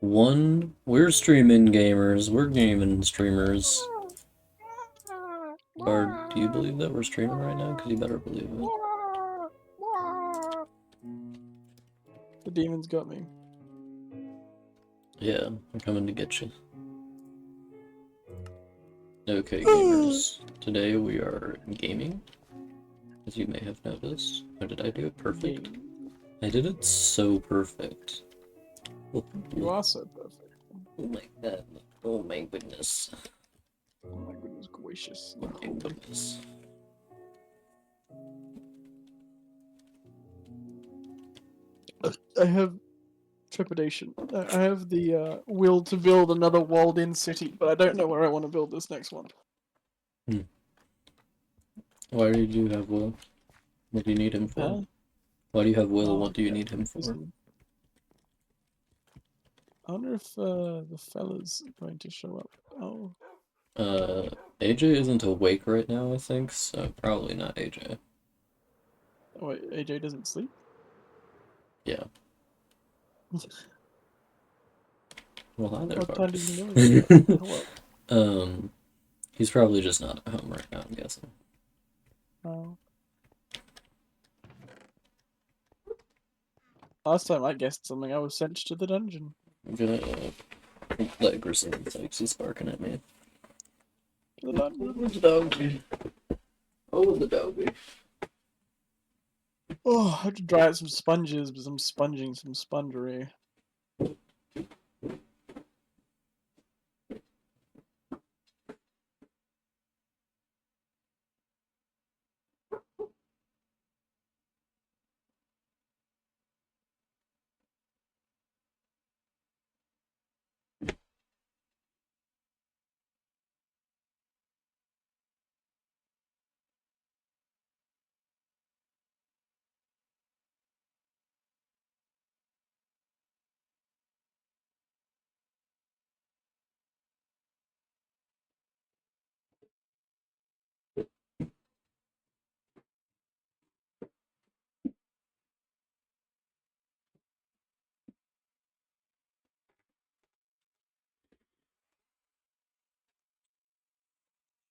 We're streaming gamers. We're gaming streamers. Bard, do you believe that we're streaming right now? Because you better believe it. The demons got me. Yeah, I'm coming to get you. Okay, gamers. Today we are gaming, as you may have noticed. Or did I do it perfect? I did it so perfect. You are so perfect. Oh my god. Oh my goodness. Oh my goodness gracious. Oh my goodness. I have trepidation. I have the will to build another walled-in city, but I don't know where I want to build this next one. Why do you have Will? What do you need him for? Huh? Why do you have Will? Oh, What do you okay. need him for? I wonder if the fella's going to show up. Oh. AJ isn't awake right now, I think, so probably not AJ. Oh wait, AJ doesn't sleep? Yeah. Well, hi there, What Bard. time did you know he was up? Hello. He's probably just not at home right now, I'm guessing. Oh. Last time I guessed something, I was sent to the dungeon. I'm gonna let Grissom thinks he's barking at me. To the dungeon. Oh, the doggy. Oh, the doggy. Oh, I have to dry out some sponges, but I'm sponging some spongery.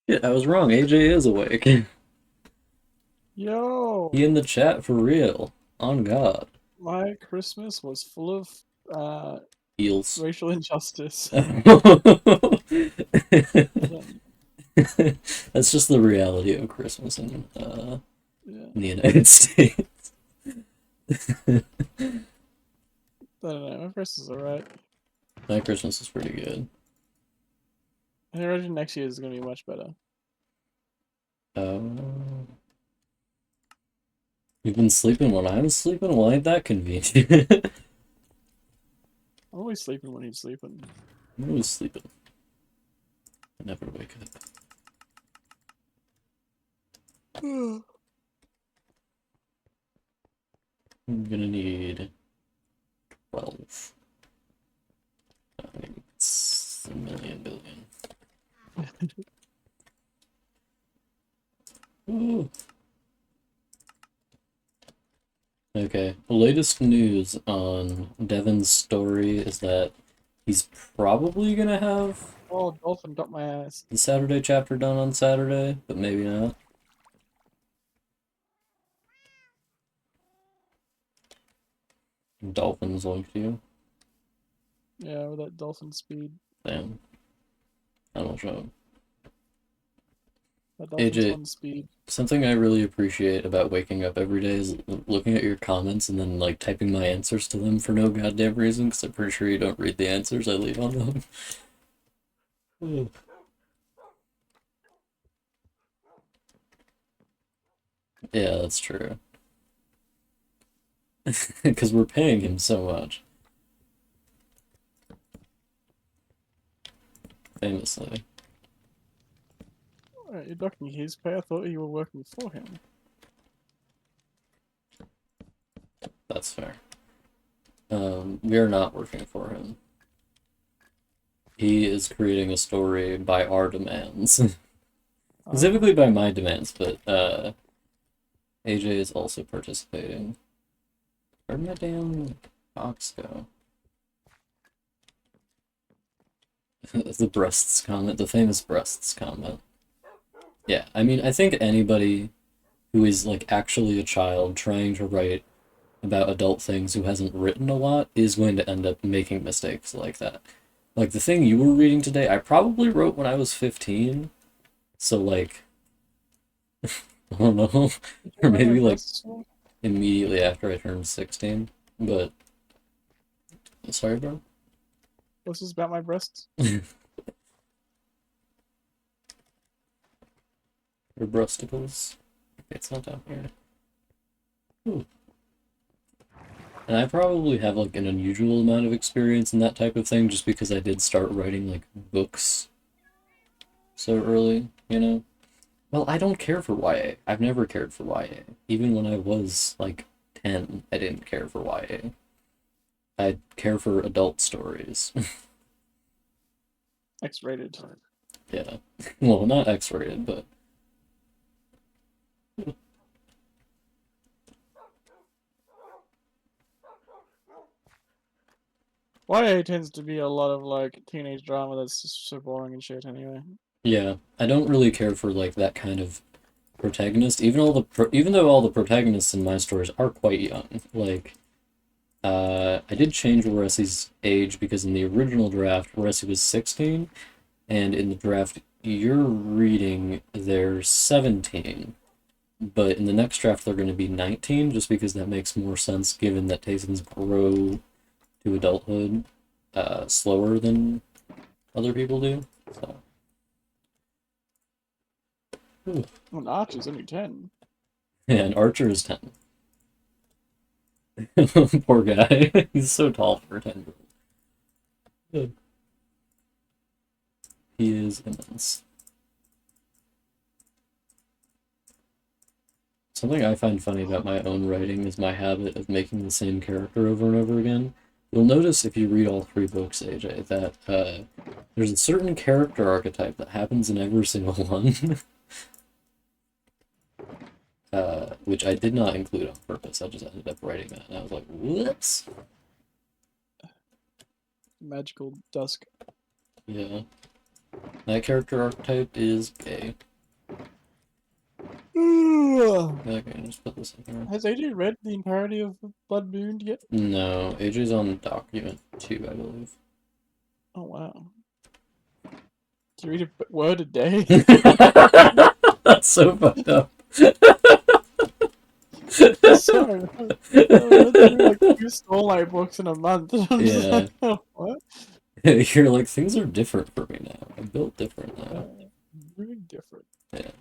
Shit, I was wrong. AJ is awake. Yo! He in the chat for real. On God. My Christmas was full of Eels. racial injustice. That's just the reality of Christmas in Yeah. the United States. I don't know, my Christmas is alright. My Christmas is pretty good. I imagine next year is going to be much better. You've been sleeping when I'm sleeping? Well, ain't that convenient? I'm always sleeping when he's sleeping. I'm always sleeping. I never wake up. I'm gonna need 12. I mean, it's a million billion. Ooh. Okay, the latest news on Devin's story is that he's probably gonna have Oh, dolphin got my ass. the Saturday chapter done on Saturday, but maybe not. Dolphins like you. Yeah, with that dolphin speed. Damn. I don't know. That dolphin's AJ, on speed. something I really appreciate about waking up every day is looking at your comments and then like typing my answers to them for no goddamn reason, because I'm pretty sure you don't read the answers I leave on them. Yeah, that's true. Because we're paying him so much. Famously. Alright, you're docking his pay. I thought you were working for him. That's fair. We are not working for him. He is creating a story by our demands. Specifically by my demands, but AJ is also participating. Where'd my damn box go? The breasts comment, the famous breasts comment. Yeah, I mean, I think anybody who is like actually a child trying to write about adult things who hasn't written a lot is going to end up making mistakes like that. Like the thing you were reading today, I probably wrote when I was 15. So like, I don't know, or My maybe like breasts. immediately after I turned 16. But sorry, bro. This is about my breasts. Your breasticles. It's not down here. Ooh. And I probably have like an unusual amount of experience in that type of thing just because I did start writing like books so early, you know? Well, I don't care for YA. I've never cared for YA. Even when I was like 10, I didn't care for YA. I care for adult stories. X-rated. Yeah. Well, not X-rated, but YA tends to be a lot of like teenage drama that's just so boring and shit anyway. yeah, I don't really care for like that kind of protagonist. Even though all the protagonists in my stories are quite young. Like, I did change Oresi's age because in the original draft, Oresi was 16, and in the draft you're reading, they're 17. But in the next draft, they're going to be 19, just because that makes more sense given that Taysons grow to adulthood slower than other people do. So, ooh. Well, Archer's only 10. Yeah, and Archer is 10. Poor guy. He's so tall for a 10-year-old. He is immense. Something I find funny about my own writing is my habit of making the same character over and over again. You'll notice if you read all 3 books, AJ, that there's a certain character archetype that happens in every single one, which I did not include on purpose. I just ended up writing that, and I was like, whoops. Magical Dusk. Yeah. That character archetype is gay. Okay, just put this in here. Has AJ read the entirety of Blood Moon yet? No, AJ's on document 2, I believe. Oh wow. Do you read a word a day? That's so fucked up. Sorry. I read through like 2 Starlight books in a month. I'm just Yeah. like, oh, what? You're like, things are different for me now. I'm built different now. Really different. Yeah.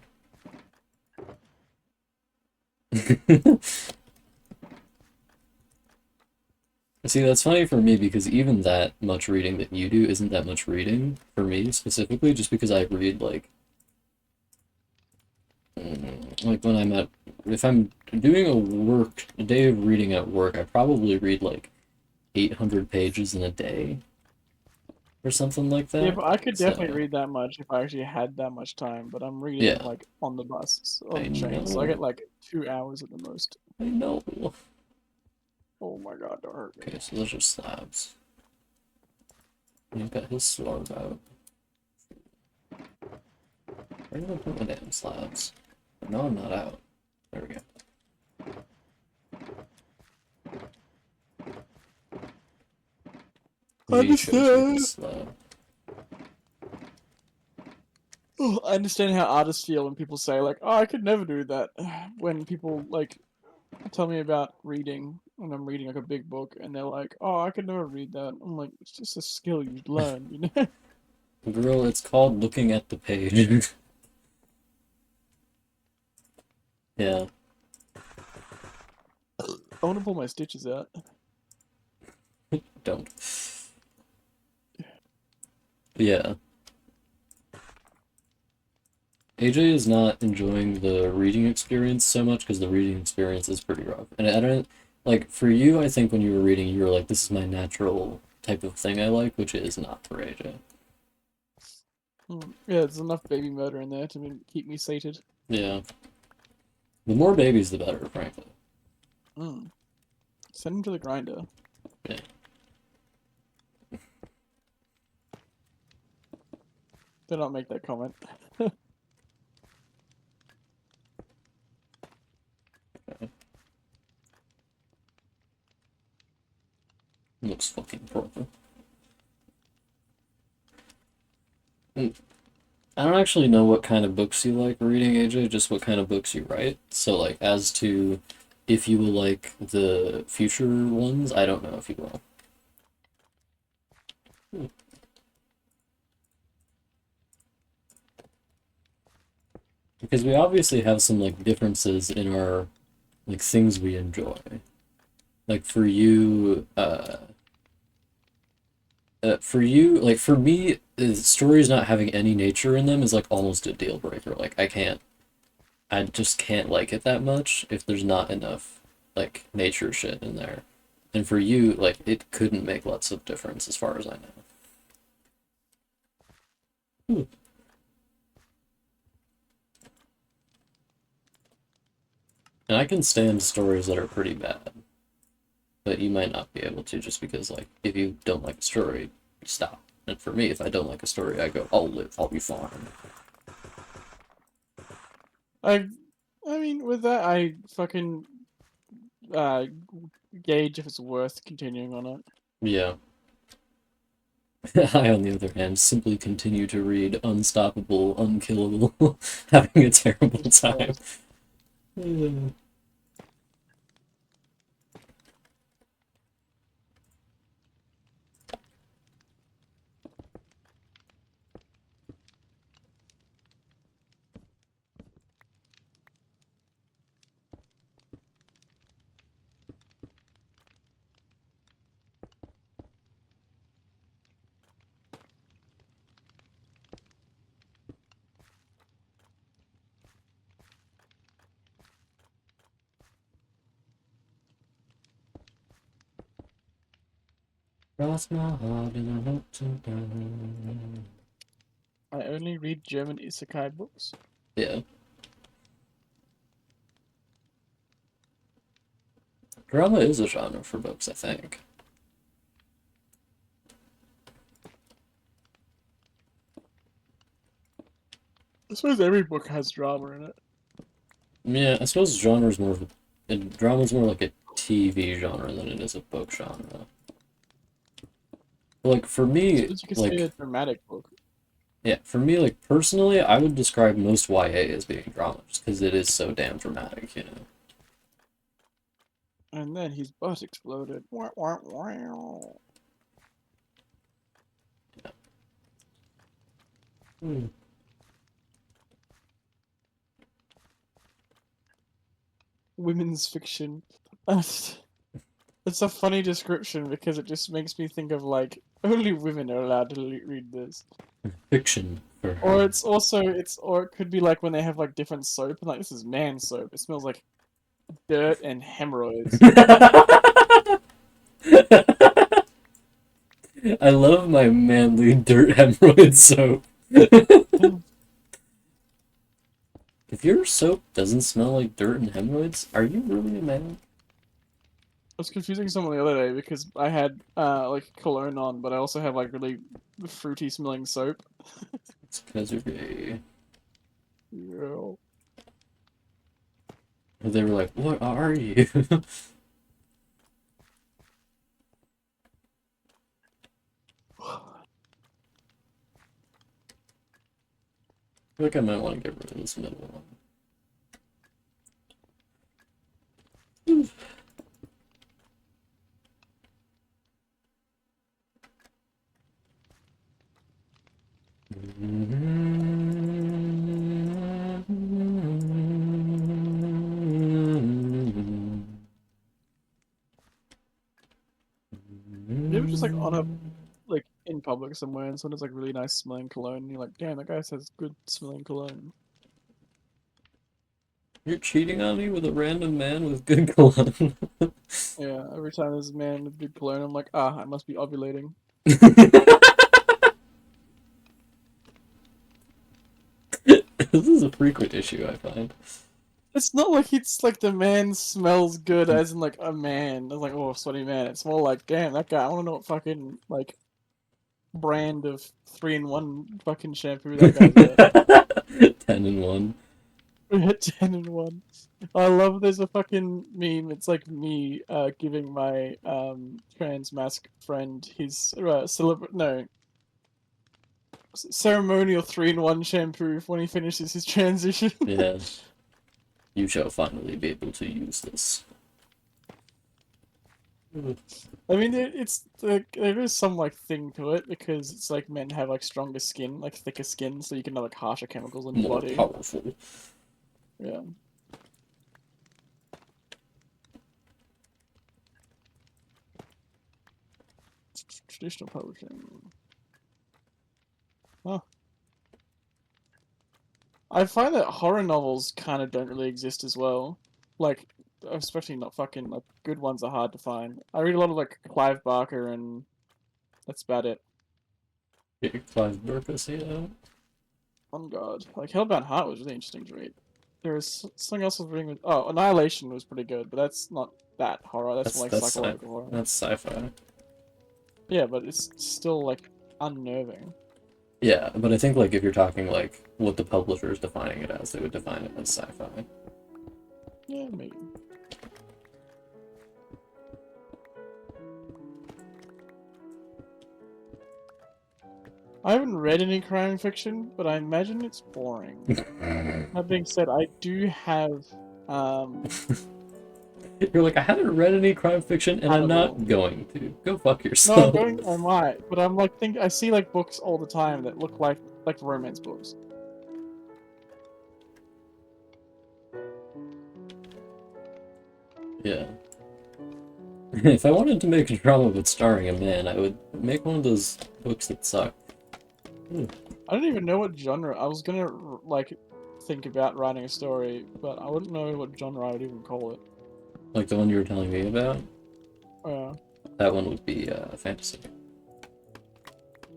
See, that's funny for me because even that much reading that you do isn't that much reading for me specifically, just because I read like when I'm at, if I'm doing a day of reading at work, I probably read like 800 pages in a day or something like Yeah, that. but I could definitely So, read that much if I actually had that much time. But I'm reading yeah, like on the bus, on I the train, so I get know. like 2 hours at the most. I know. Oh my god, don't hurt me. Okay, so those are slabs. He's got his slab out. Where did I put my damn slabs? No, I'm not out. There we go. He shows you his slab. Oh, I understand how artists feel when people say like, "Oh, I could never do that." When people like tell me about reading when I'm reading like a big book, and they're like, "Oh, I could never read that." I'm like, "It's just a skill you learn, you know." Girl, it's called looking at the page. Yeah. I want to pull my stitches out. Don't. Yeah. AJ is not enjoying the reading experience so much because the reading experience is pretty rough. And I don't, like, for you, I think when you were reading, you were like, this is my natural type of thing I like, which is not for AJ. Yeah, there's enough baby murder in there to keep me sated. Yeah. The more babies, the better, frankly. Send him to the grinder. Yeah. Do not make that comment. Looks fucking proper. Mm. I don't actually know what kind of books you like reading, AJ, just what kind of books you write. So, like, as to if you will like the future ones, I don't know if you will. Hmm. Because we obviously have some, like, differences in our, like, things we enjoy. Like, for you, like, for me, stories not having any nature in them is, like, almost a deal breaker. Like, I just can't like it that much if there's not enough like nature shit in there. And for you, like it couldn't make lots of difference as far as I know. Hmm. And I can stand stories that are pretty bad, but you might not be able to just because like if you don't like a story, you stop. And for me, if I don't like a story, I go, I'll live, I'll be fine. I, I mean, with that, I fucking uh gauge if it's worth continuing on it. Yeah. I, on the other hand, simply continue to read Unstoppable, Unkillable, having a terrible Jesus time. Christ. Cross my heart and I hope to die. I only read German isekai books. Yeah. Drama is a genre for books, I think. I suppose every book has drama in it. Yeah, I suppose genre's more of drama's more like a TV genre than it is a book genre. Like for I me, suppose you could say a like dramatic book. yeah, for me, like personally, I would describe most YA as being drama just because it is so damn dramatic, you know. And then his butt exploded. Wah, wah, wah. Hmm. Women's fiction. It's a funny description because it just makes me think of like only women are allowed to read this. Fiction for Or her. it's also or it could be like when they have like different soap and like this is man soap. It smells like dirt and hemorrhoids. I love my manly dirt hemorrhoid soap. If your soap doesn't smell like dirt and hemorrhoids, are you really a man? I was confusing someone the other day because I had like cologne on, but I also have like really fruity smelling soap. It's because you're gay. Yeah. They were like, "What are you?" I feel like I might want to get rid of this middle one. You ever just like on a like in public somewhere and someone has like really nice smelling cologne and you're like, damn, that guy says good smelling cologne. You're cheating on me with a random man with good cologne. Yeah, every time there's a man with good cologne, I'm like, ah, I must be ovulating. This is a frequent issue, I find. It's not like it's like the man smells good as in like a man. It's like, oh, sweaty man. It's more like, damn, that guy, I wanna know what fucking like brand of 3-in-1 fucking shampoo that guy's got. 10 in 1. 10-in-1. I love there's a fucking meme. It's like me giving my trans mask friend his ceremonial 3-in-1 shampoo when he finishes his transition. Yeah. You shall finally be able to use this. I mean, it's like there is some like thing to it because it's like men have like stronger skin, like thicker skin, so you can have like harsher chemicals in your More body. powerful. Yeah. Traditional publishing. Huh. I find that horror novels kind of don't really exist as well. Like, especially not fucking like good ones are hard to find. I read a lot of like Clive Barker, and that's about it. Clive Burkus, yeah. On God, like Hellbound Heart was really interesting to read. There was something else I was reading. Oh, Annihilation was pretty good, but that's not that horror. That's more like psychological horror. That's sci-fi. Yeah, but it's still like unnerving. Yeah, but I think like if you're talking like what the publisher is defining it as, they would define it as sci-fi. Yeah, maybe. I haven't read any crime fiction, but I imagine it's boring. That being said, I do have You're like, I haven't read any crime fiction, and I'm Hannibal. not going to. Go fuck No, I'm yourself. going. I might, but I'm like I see like books all the time that look like romance books. Yeah. If I wanted to make a drama but starring a man, I would make one of those books that suck. Ooh. I don't even know what genre. I was gonna like think about writing a story, but I wouldn't know what genre I would even call it. Like the one you were telling me about? Uh, That one would be fantasy.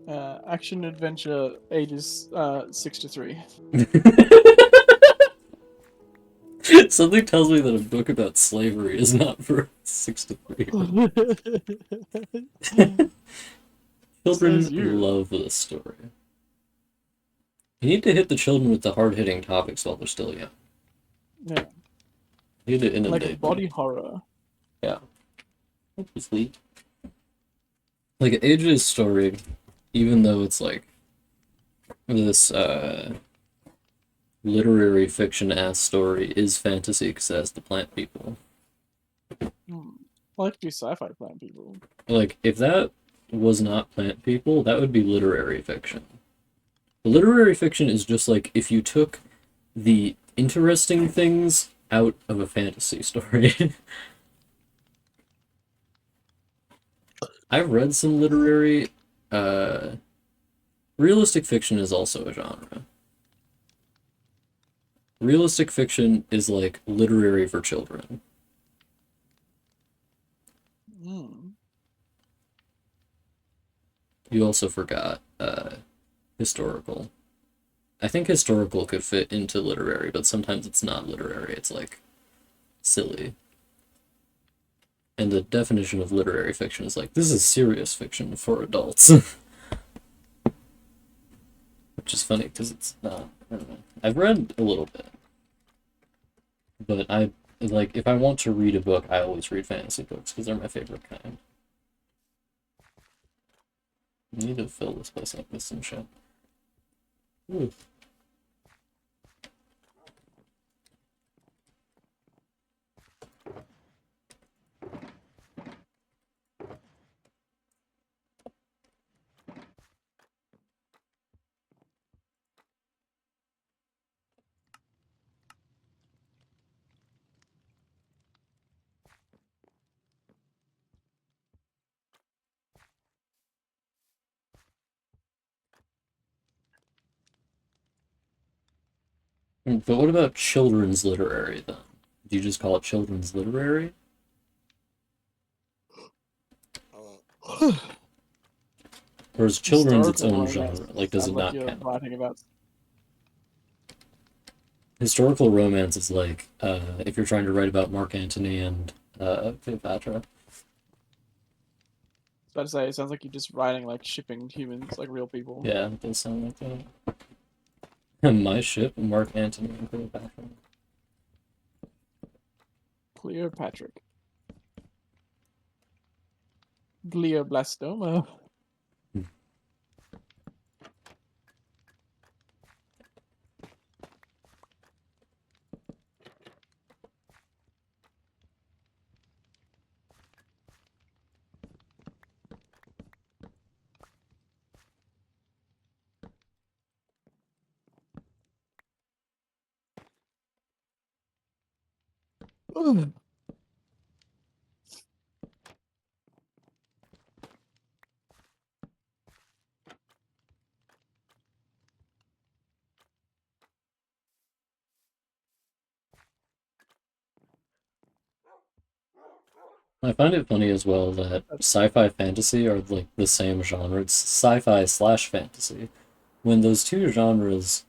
Action adventure, ages 6 to 3. Something tells me that a book about slavery is not for 6 to 3. Says Children you. love this story. You need to hit the children with the hard-hitting topics while they're still young. Yeah, You need to like inundate body them. horror. Yeah. That's sweet. Like AJ's story, even though it's like this literary fiction ass story, is fantasy because it has the plant people. Hmm. I like to do sci-fi plant people. Like, if that was not plant people, that would be literary fiction. Literary fiction is just like if you took the interesting things out of a fantasy story. I've read some literary. Realistic fiction is also a genre. Realistic fiction is like literary for children. Hmm. You also forgot historical. I think historical could fit into literary, but sometimes it's not literary. It's like silly. And the definition of literary fiction is like, this is serious fiction for adults. Which is funny because it's not. I don't know. I've read a little bit. But I, like, if I want to read a book, I always read fantasy books because they're my favorite kind. I need to fill this place up with some shit. Ooh. But what about children's literary then? Do you just call it children's literary? Or is children's its Historical own romance genre? Like, doesn't does sound it like not you're count? writing about. Historical romance is like if you're trying to write about Mark Antony and Cleopatra. About to say, it sounds like you're just writing like shipping humans, like real people. Yeah, it does sound like that. My ship, Mark Antony and Cleopatra. Cleopatra. Glioblastoma. I find it funny as well that sci-fi fantasy are like the same genre. It's sci-fi slash fantasy. When those two genres,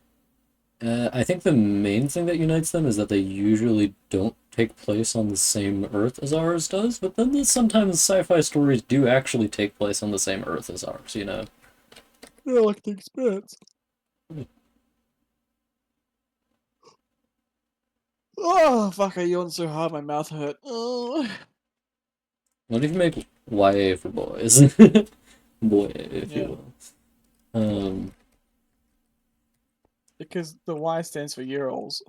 I think the main thing that unites them is that they usually don't take place on the same Earth as ours does, but then sometimes sci-fi stories do actually take place on the same Earth as ours, you know? Yeah, like the Expanse. Oh fuck! I yawned so hard my mouth hurt. Oh. What if you make YA for boys? Boy, if you Yeah, will. Um, because the Y stands for year olds.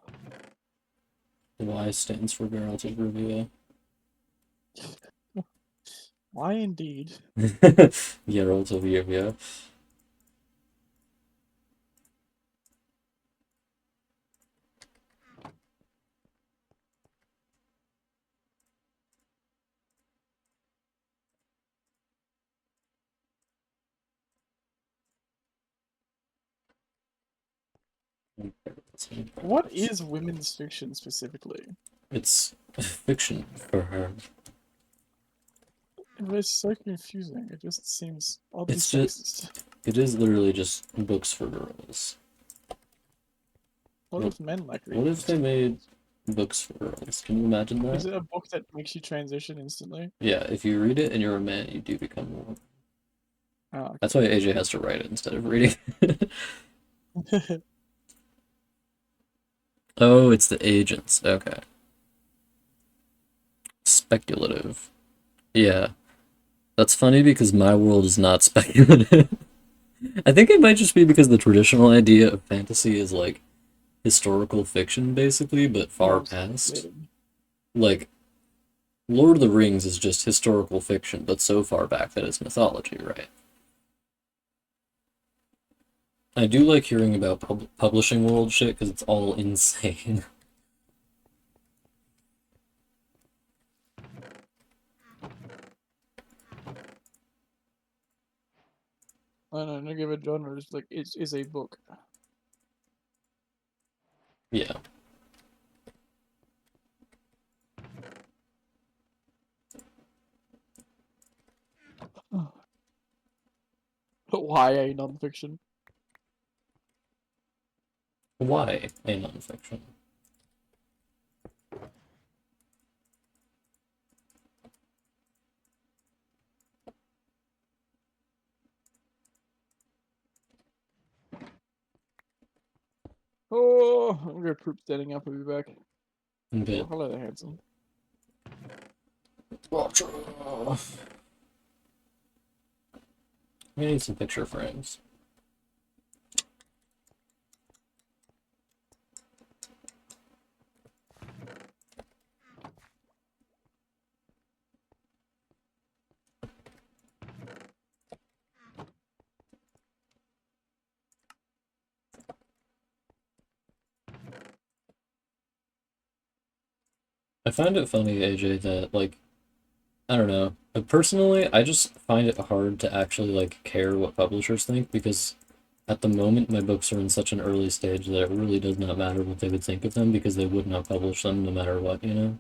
Y stands for Girls of Rivia. Why indeed? Geralt of Rivia. What is women's fiction specifically? It's fiction for her. It's so confusing. It just seems oddly It's just, sexist. it is literally just books for girls. What What, if men like what reading if books they for made girls? books for girls? Can you imagine Is that? it a book that makes you transition instantly? Yeah, if you read it and you're a man, you do become a woman. Oh, That's why AJ has to write it instead of reading. okay. Oh, it's the agents. Okay. Speculative. Yeah. That's funny because my world is not speculative. I think it might just be because the traditional idea of fantasy is like historical fiction, basically, but far More past. speculative. Like, Lord of the Rings is just historical fiction, but so far back that it's mythology, right? I do like hearing about publishing world shit because it's all insane. I don't know, no given genre is like is a book. Yeah. YA nonfiction. Why a nonfiction? Oh, I'm gonna poop standing up. I'll be back. Oh, But hello there, handsome. we need some picture frames. I find it funny, AJ, that like I don't know. Personally, I just find it hard to actually like care what publishers think because at the moment my books are in such an early stage that it really does not matter what they would think of them because they would not publish them no matter what, you know?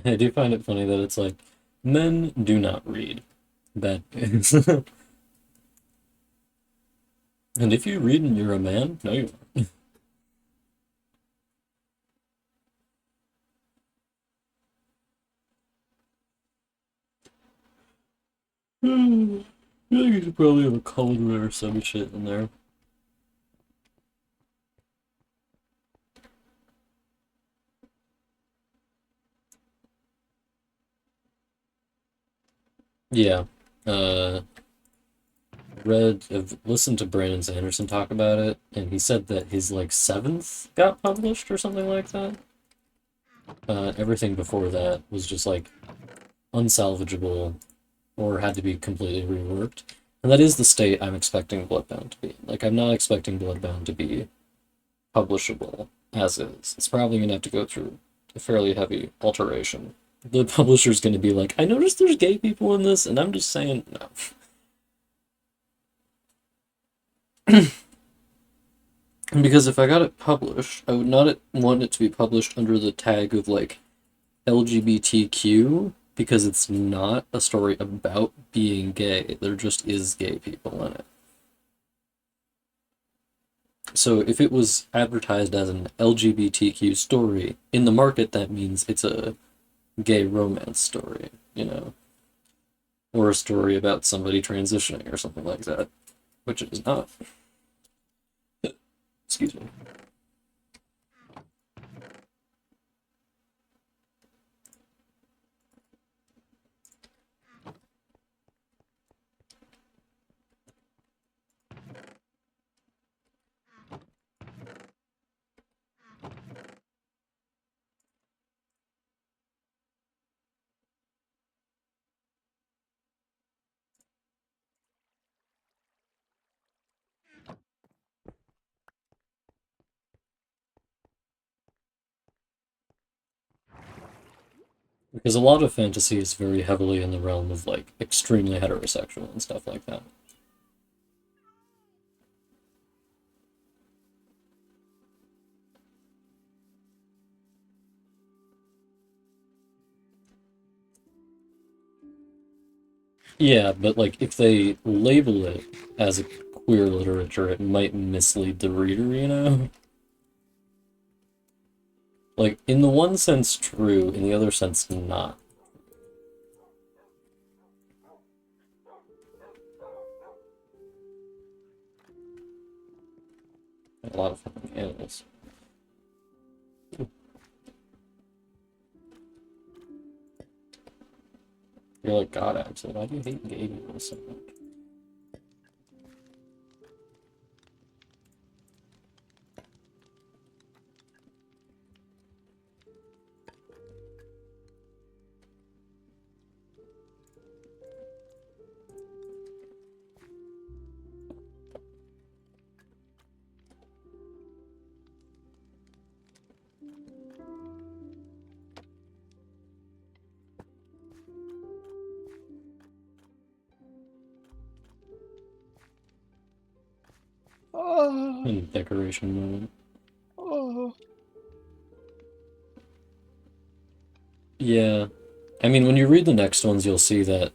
I do find it funny that it's like men do not read. That is. And if you read and you're a man, no, you aren't. I feel like you should probably have a colored or some shit in there. Yeah. Uh, I've listened to Brandon Sanderson talk about it, and he said that his like seventh got published or something like that. Everything before that was just like unsalvageable or had to be completely reworked. And that is the state I'm expecting Bloodbound to be. Like, I'm not expecting Bloodbound to be publishable as is. It's probably gonna have to go through a fairly heavy alteration. The publisher's gonna be like, I noticed there's gay people in this, and I'm just saying no. Because if I got it published, I would not want it to be published under the tag of like LGBTQ because it's not a story about being gay. There just is gay people in it. So if it was advertised as an LGBTQ story in the market, that means it's a gay romance story, you know, or a story about somebody transitioning or something like that, which it is not. Excuse me. Because a lot of fantasy is very heavily in the realm of like extremely heterosexual and stuff like that. Yeah, but like if they label it as a queer literature, it might mislead the reader, you know? Like in the one sense true, in the other sense not. A lot of fucking animals. You're like, God, Axel, why do you hate gay people so much? Oh, In decoration moment. oh. Yeah. I mean, when you read the next ones, you'll see that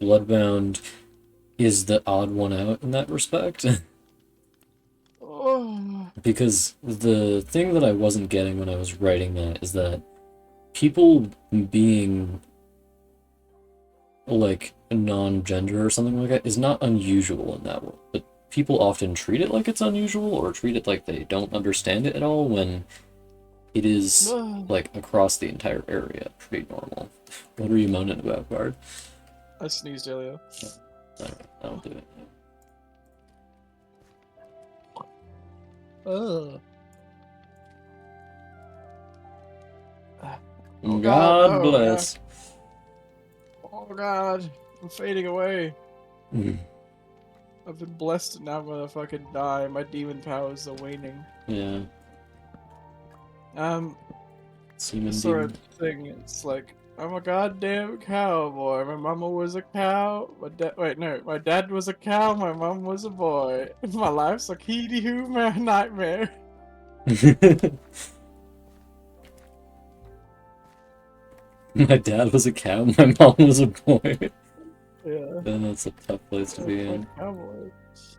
Bloodbound is the odd one out in that respect. Oh, Because the thing that I wasn't getting when I was writing that is that people being like non-gender or something like that is not unusual in that world. But people often treat it like it's unusual or treat it like they don't understand it at all when it is oh. like across the entire area pretty normal. What are you moaning about, Bard? I sneezed earlier. I'll do it. Oh. Oh God, God no, yeah. bless. Oh God, I'm fading away. Mm, I've been blessed and now I'm gonna fucking die. My demon powers are waning. yeah, Um, I semen saw a demon. thing. It's like I'm a goddamn cowboy. My mama was a cow. Wait, no, my dad was a cow. My mom was a boy. My life's a Kitty Who nightmare. My dad was a cow, my mom was a boy. Yeah. Then that's a tough place to be Like in. cowboys.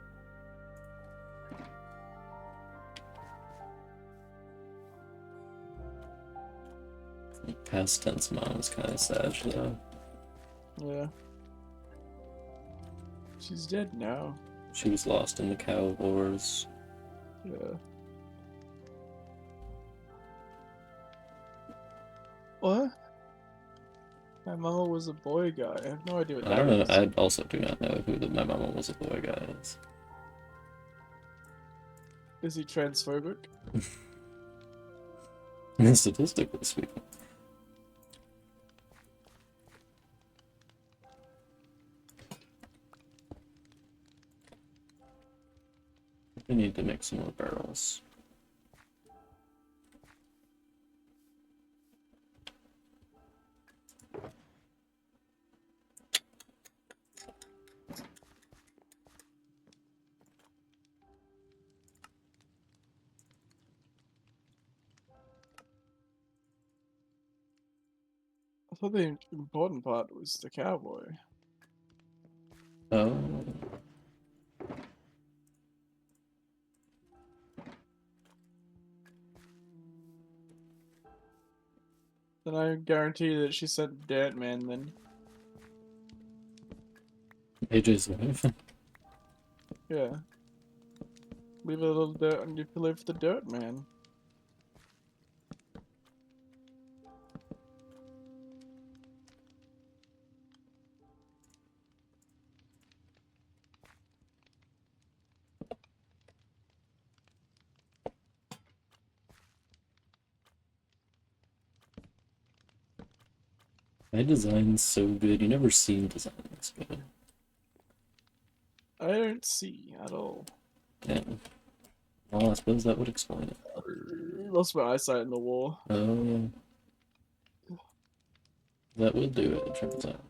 Past tense mom is kind of sad, though. Yeah. She's dead now. She was lost in the cow wars. Yeah. What? My mama was a boy guy. I have no idea what I that don't know. is. I also do not know who my mama was a boy guy is. Is he transphobic? Statistically speaking. I need to make some more barrels. I thought the important part was the cowboy. Oh. Then I guarantee that she said dirt man then. AJ's wife. Yeah. Leave a little dirt on your pillow for the dirt man. My design's so good. You never seen design this good. I don't see at all. Yeah. Well, I suppose that would explain it. Lost my eyesight in the war. Oh. That would do it, it turns out.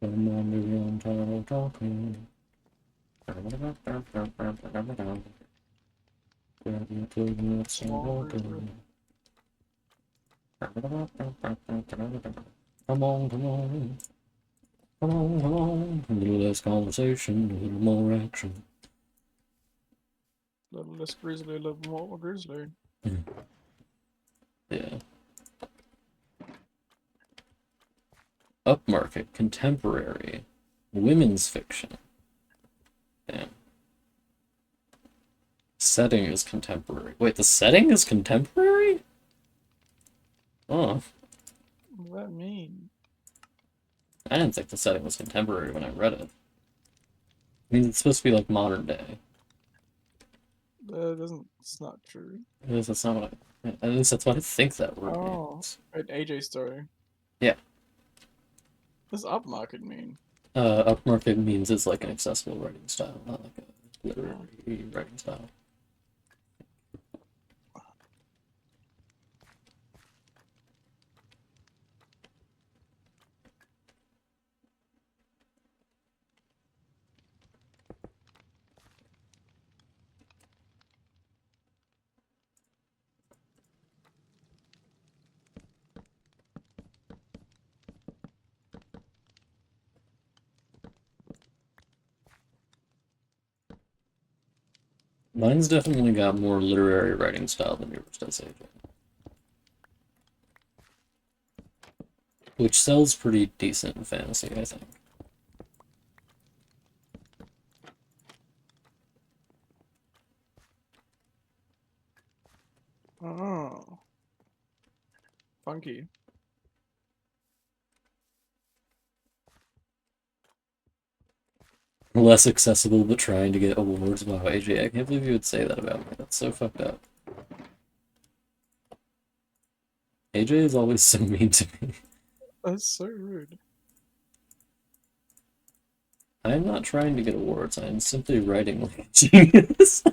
Come on, baby, I'm tired of talking. Grab your clothes and let's start walking. Come on, come on. Come on, come on. A little less conversation, a little more action. A little less grizzly, a little more grizzly. Yeah. Upmarket, contemporary, women's fiction. Damn. Setting is contemporary. Wait, the setting is contemporary? Oh, What does that mean? I didn't think the setting was contemporary when I read it. I mean, it's supposed to be like modern day. That doesn't. It's not true. At least that's not what at least that's what I think that word Oh, means. an AJ story. Yeah. What does upmarket mean? Upmarket means it's like an accessible writing style, not like a literary writing style. Mine's definitely got more literary writing style than yours does, AJ. Which sells pretty decent in fantasy, I think. Oh, funky. Less accessible, but trying to get awards. Wow, AJ, I can't believe you would say that about me. That's so fucked up. AJ is always so mean to me. That's so rude. I am not trying to get awards. I am simply writing like a genius.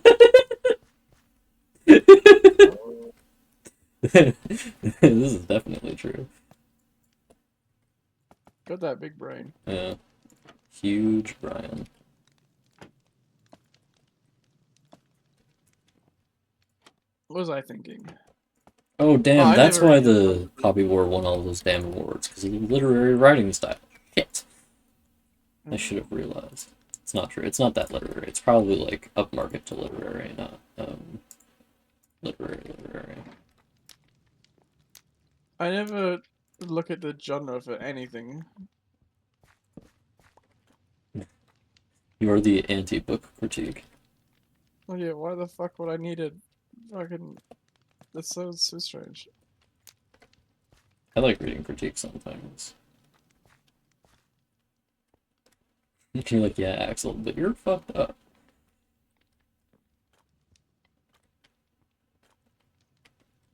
This is definitely true. Got that big brain. Yeah. Huge Brian. What was I thinking? Oh, Oh, damn, I that's never why read it. the Hobby War won all those damn awards, because of the literary writing style. Shit. I should have realized. It's not true. It's not that literary. It's probably like upmarket to literary, not literary. I never look at the genre for anything. You are the anti-book critique. Oh yeah, why the fuck would I need it? Fucking, that's so strange. I like reading critiques sometimes. You're like, yeah, Axel, but you're fucked up.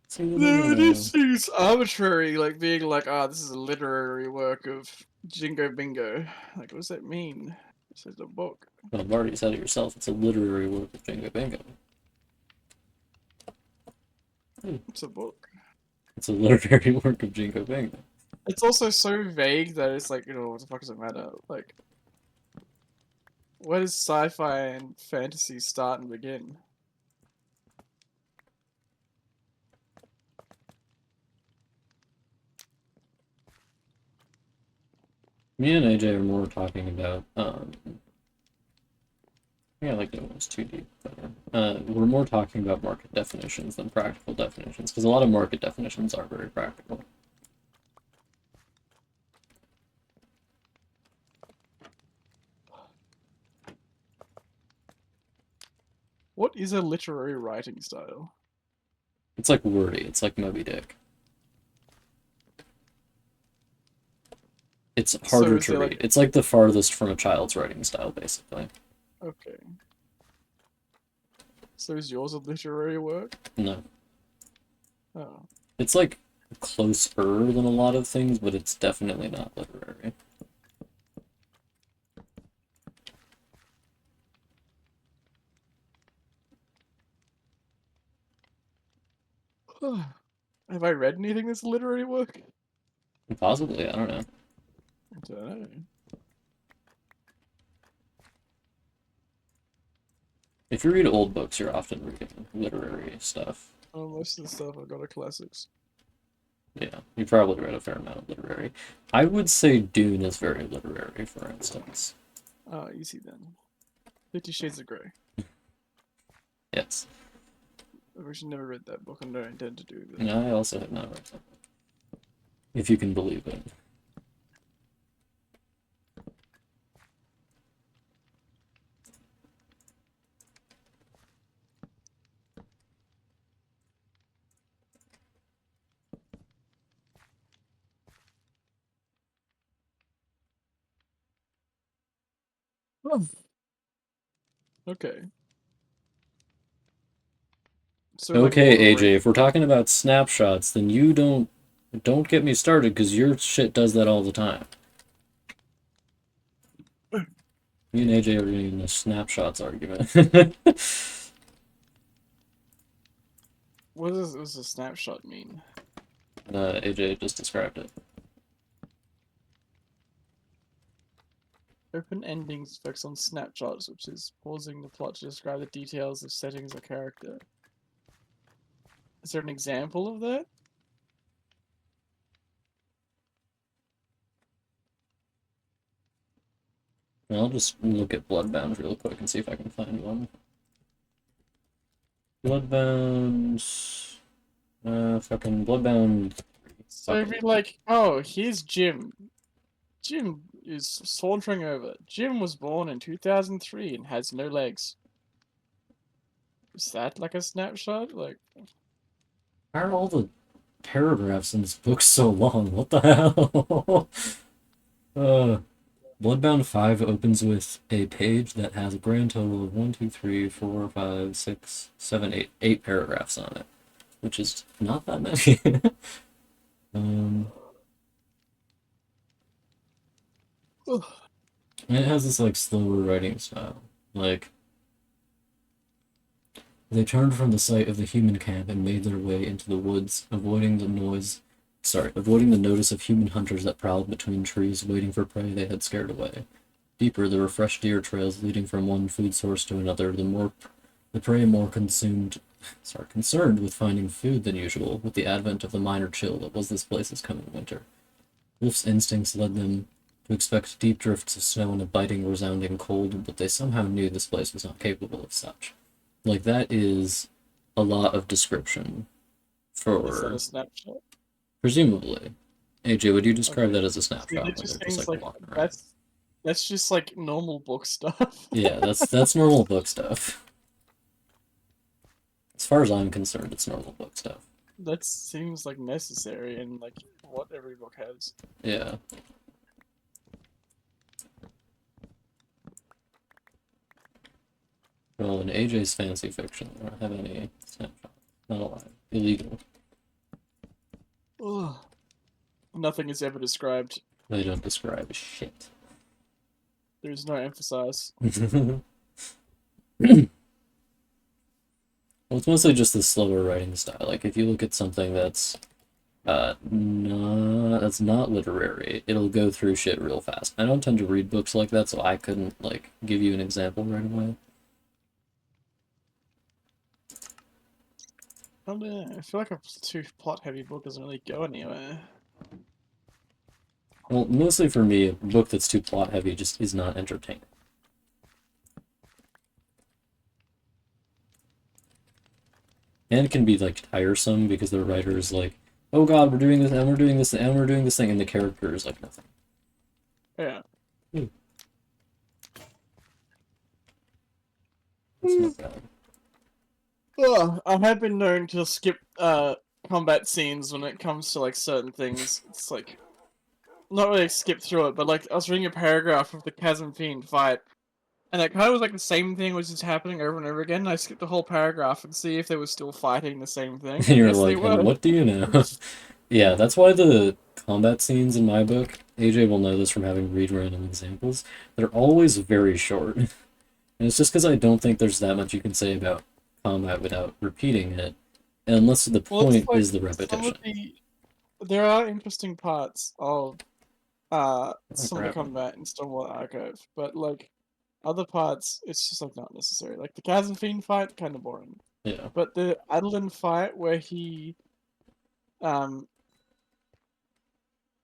See, No, it just seems arbitrary, like being like, ah, this is a literary work of Jingo Bingo. Like, what does that mean? This is a book. well, you've already said it yourself. It's a literary work of Jingo Bingo. It's a book. It's a literary work of Jingo Bingo. It's also so vague that it's like, what the fuck does it matter? Like, where does sci-fi and fantasy start and begin? Me and AJ are more talking about, yeah, I like that one's too deep. We're more talking about market definitions than practical definitions, because a lot of market definitions are very practical. What is a literary writing style? It's like wordy. It's like Moby Dick. It's So harder is to there read. like, It's like the farthest from a child's writing style, basically. okay. So is yours a literary work? No. Oh. It's like closer than a lot of things, but it's definitely not literary. Have I read anything that's a literary work? Possibly, I don't know. I don't know. If you read old books, you're often reading literary stuff. Oh, most of the stuff I've got are classics. Yeah, you probably read a fair amount of literary. I would say Dune is very literary, for instance. Ah, easy then. 50 Shades of Grey. Yes. I've actually never read that book and don't intend to do that. No, I also have not read that. If you can believe it. Okay. So like Okay, Lord of the AJ, Rings. if we're talking about snapshots, then you don't get me started because your shit does that all the time. Me and AJ are getting the snapshots argument. What does a snapshot mean? AJ just described it. Open endings focus on snapshots, which is pausing the plot to describe the details of settings or character. Is there an example of that? I'll just look at Bloodbound real quick and see if I can find one. Bloodbound. Fucking Bloodbound. So it'd be like, oh, here's Jim. Jim is sauntering over. Jim was born in 2003 and has no legs. Is that like a snapshot? Like, Why are all the paragraphs in this book so long? What the hell? uh, Bloodbound 5 opens with a page that has a grand total of 1, 2, 3, 4, 5, 6, 7, 8, 8 paragraphs on it, which is not that many. um, ugh. and it has this like slower writing style. Like, they turned from the site of the human camp and made their way into the woods, avoiding the notice of human hunters that prowled between trees, waiting for prey they had scared away. Deeper, there were fresh deer trails leading from one food source to another. The prey more consumed start concerned with finding food than usual with the advent of the minor chill that was this place's coming winter. Wolf's instincts led them to expect deep drifts of snow and a biting, resounding cold, but they somehow knew this place was not capable of such. Like, that is a lot of description Is that for, a snapshot? presumably. AJ, would you describe Okay. that as a See, snapshot that when just they're just seems like like walking around? that's just like normal book stuff. Yeah, that's normal book stuff. As far as I'm concerned, it's normal book stuff. That seems like necessary and like what every book has. Yeah. Well, in AJ's fancy fiction, I don't have any snapshots. Not allowed. Illegal. Ugh. Nothing is ever described. They don't describe shit. There's no emphasis. Well, it's mostly just the slower writing style. Like, if you look at something that's not literary, it'll go through shit real fast. I don't tend to read books like that, so I couldn't like give you an example right away. I feel like a too plot-heavy book doesn't really go anywhere. Well, mostly for me, a book that's too plot heavy just is not entertaining. And it can be like tiresome because the writer is like, "Oh God, we're doing this, and we're doing this, and we're doing this thing," and the character is like nothing. Yeah. It's not bad. Ugh, I have been known to skip combat scenes when it comes to like certain things. It's like not really skip through it, but like I was reading a paragraph of the Chasm Fiend fight, and it kind of was like the same thing was just happening over and over again. And I skipped the whole paragraph and see if they were still fighting the same thing, and You're yes, they like, and were. what do you know? Yeah, that's why the combat scenes in my book, AJ will know this from having read random examples, they're always very short. And it's just because I don't think there's that much you can say about combat without repeating it, unless the Well, it's point like is the some of repetition. there are interesting parts of Oh, some of the crap. combat in Stormwater Archive, but like other parts, it's just like not necessary. Like the Chasm Fiend fight, kind of boring. Yeah. But the Adeline fight um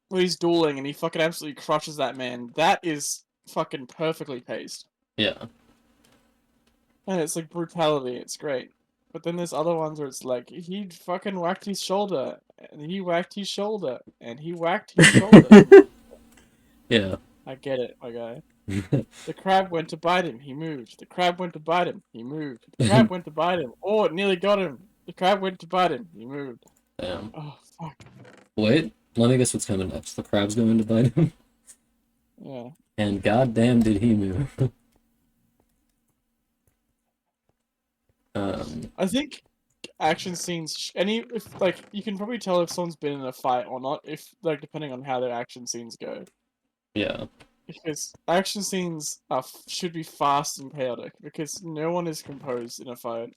where he's dueling and he fucking absolutely crushes that man, that is fucking perfectly paced. Yeah. And it's like brutality, it's great. But then there's other ones where it's like he fucking whacked his shoulder, and he whacked his shoulder, and he whacked his shoulder. Yeah. I get it, my guy. The crab went to bite him, he moved. The crab went to bite him, he moved. The crab went to bite him. Oh, it nearly got him. The crab went to bite him, he moved. Damn. Oh, fuck. Wait, let me guess what's coming next. The crab's going to bite him. Yeah. And goddamn did he move. I think action scenes, if, like, you can probably tell if someone's been in a fight or not, if, like, depending on how their action scenes go. Yeah. Because action scenes should be fast and chaotic, because no one is composed in a fight.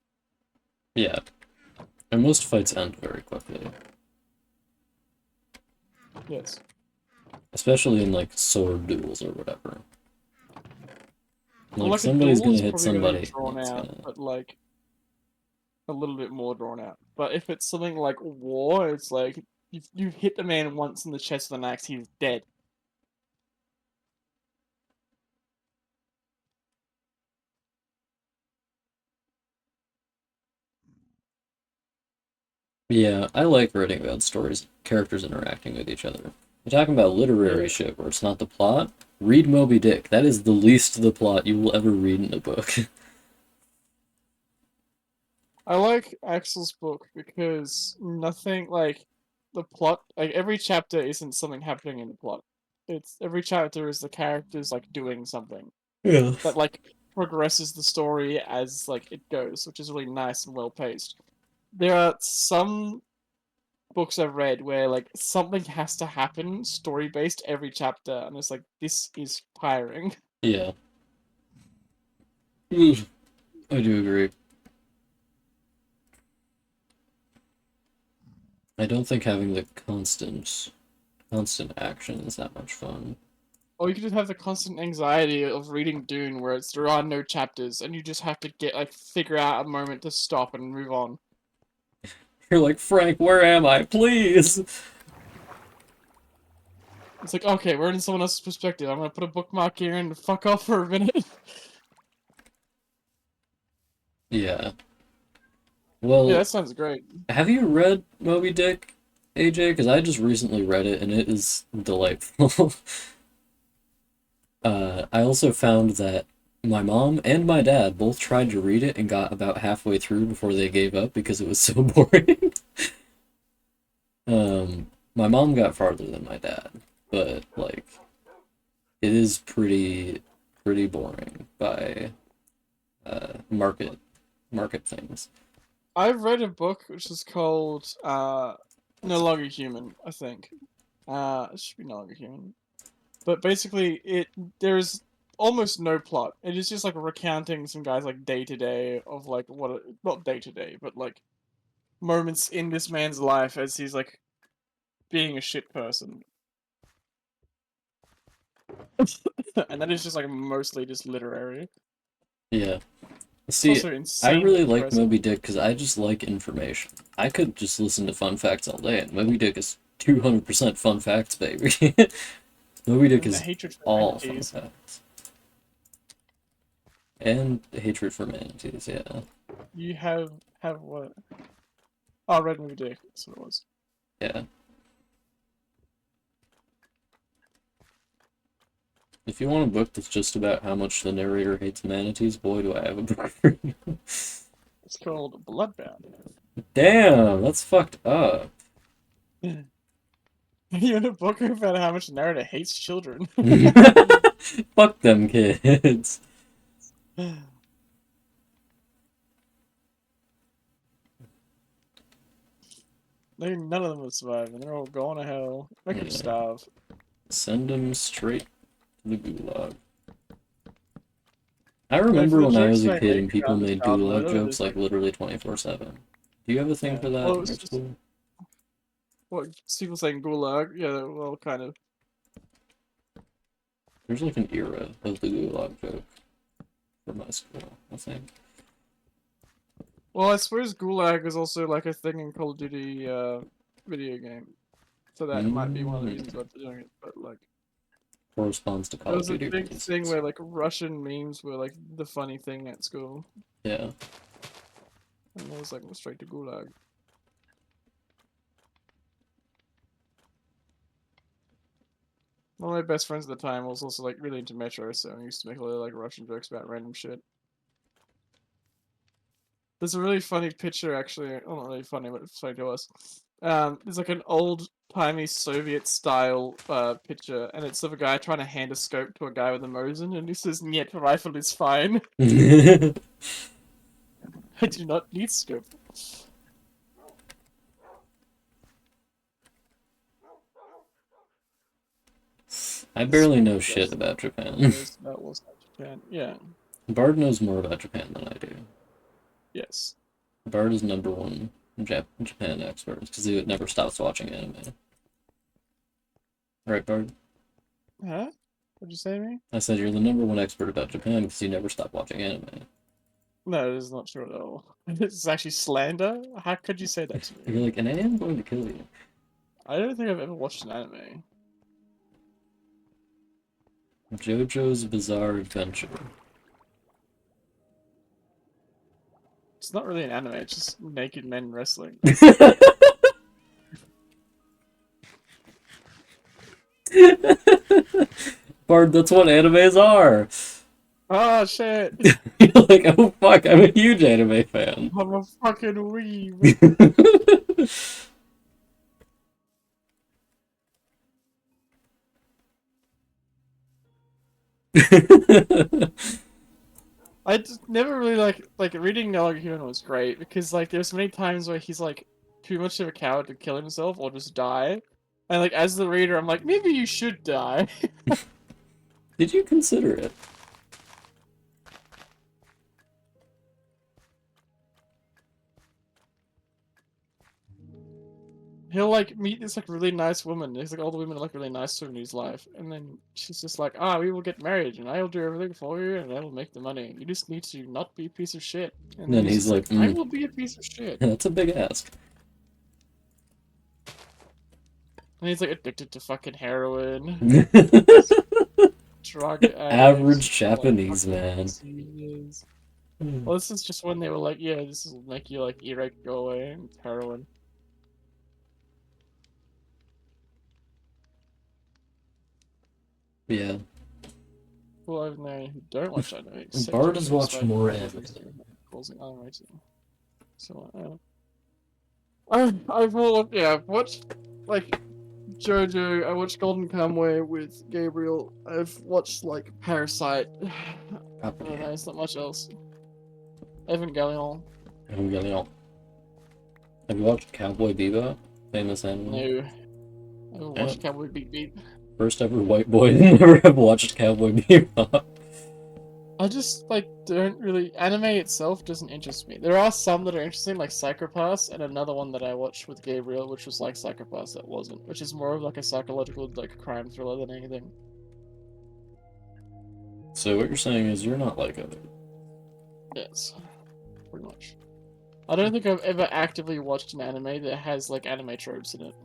Yeah. And most fights end very quickly. Yes. Especially in like sword duels or whatever. Well, Like like a somebody's duel gonna is hit probably going to somebody. be drawn It's out, gonna. but, like, a little bit more drawn out. But if it's something like war, it's like, you've hit the man once in the chest with an axe, he's dead. Yeah, I like writing about stories, characters interacting with each other. You're talking about literary Yeah. shit where it's not the plot. Read Moby Dick. That is the least the plot you will ever read in a book. I like Axel's book because nothing, like, the plot, like, every chapter isn't something happening in the plot. It's every chapter is the characters, like, doing something Yeah. that, like, progresses the story as, like, it goes, which is really nice and well paced. There are some books I've read where, like, something has to happen story based every chapter, and it's like, this is tiring. Yeah. Mm, I do agree. I don't think having the constant action is that much fun. Or you could just have the constant anxiety of reading Dune, where there are no chapters, and you just have to figure out a moment to stop and move on. You're like, Frank, where am I? Please! It's like, okay, we're in someone else's perspective. I'm gonna put a bookmark here and fuck off for a minute. Yeah. Yeah, Well, that sounds great. have you read Moby Dick, AJ? Because I just recently read it and it is delightful. I also found that my mom and my dad both tried to read it and got about halfway through before they gave up because it was so boring. My mom got farther than my dad, but like it is pretty boring by market things. I've read a book which is called No Longer Human, I think. It should be No Longer Human. But basically there's almost no plot. It is just like recounting some guys like day to day of like not day to day, but like moments in this man's life as he's like being a shit person. And that is just like mostly just literary. Yeah. It's See, also I insanely really like depressing. Moby Dick because I just like information. I could just listen to fun facts all day, and Moby Dick is 200% fun facts, baby. Moby Dick And the is hatred for all fun manatees. facts. And hatred for manatees, yeah. You have what? Oh, Red Movie Dick. That's what it was. Yeah. If you want a book that's just about how much the narrator hates manatees, boy, do I have a book for you. It's called Bloodbound. Damn, that's fucked up. You in a book about how much Narada hates children. Fuck them kids. None of them will survive, and they're all going to hell. Make them Yeah. starve. Send them straight to the gulag. I Like, for remember the when I jokes was a they kid make and people about the made child gulag murder, jokes there's like like, literally 24/7. Do you have a thing yeah. for that Well, it in was your just school? what people saying gulag. Yeah, well, kind of. There's like an era of the gulag joke for my school, I think. Well, I suppose gulag is also like a thing in Call of Duty video game, so that might be one of the Mm, reasons why they're doing it. But like, corresponds to there Call of was a Duty big thing releases. where like Russian memes were like the funny thing at school, Yeah. and it was like straight to gulag. One of my best friends at the time was also like really into Metro, so I used to make a lot of like Russian jokes about random shit. There's a really funny picture, actually. Well, not really funny, but it's funny to us. There's like an old timey Soviet style picture, and it's of a guy trying to hand a scope to a guy with a Mosin, and he says, "Niet, rifle is fine. I do not need scope." I It's barely one of know the shit best about Japan. videos about what's like Japan. Yeah. Bard knows more about Japan than I do. Yes. Bard is number one Japan expert because he never stops watching anime. Right, Bard? Huh? What'd you say to me? I said you're the number one expert about Japan because you never stop watching anime. No, it is not true at all. It's actually slander. How could you say that to You're me? like, and I am going to kill you. I don't think I've ever watched an anime. JoJo's Bizarre Adventure. It's not really an anime. It's just naked men wrestling. Bard, that's what animes are. Oh shit! You're like, oh fuck, I'm a huge anime fan. I'm a fucking weeb. I just never really like reading No Longer Human was great because like there's many times where he's like too much of a coward to kill himself or just die, and like as the reader, I'm like maybe you should die. Did you consider it? he'll like meet this like really nice woman. There's like all the women are like really nice to him in his life, and then she's just like, we will get married, and I'll do everything for you, and I'll make the money. You just need to not be a piece of shit. And And then then he's he's just like, I will be a piece of shit. that's a big ask. And he's like addicted to fucking heroin, drug Average addicts, Japanese fucking man. diseases. Well, this is just when they were like, yeah, this will make you like earache go away and it's heroin. Yeah. Well, I know who don't watch anime. except Bard for has those, watched like, more people anime. causing anime too. So, I've watched like JoJo. I watched Golden Kamuy with Gabriel. I've watched like Parasite. I don't know, it's not much else. Evangelion. Evangelion. Have you watched Cowboy Bebop? Famous anime? No. I haven't watched Cowboy Beat Beat. First ever white boy to never have watched Cowboy Bebop. I just like don't really anime itself doesn't interest me. There are some that are interesting, like Psychopaths, and another one that I watched with Gabriel, which was like Psychopaths that wasn't, which is more of like a psychological like crime thriller than anything. So what you're saying is you're not like other. Yes, pretty much. I don't think I've ever actively watched an anime that has like anime tropes in it.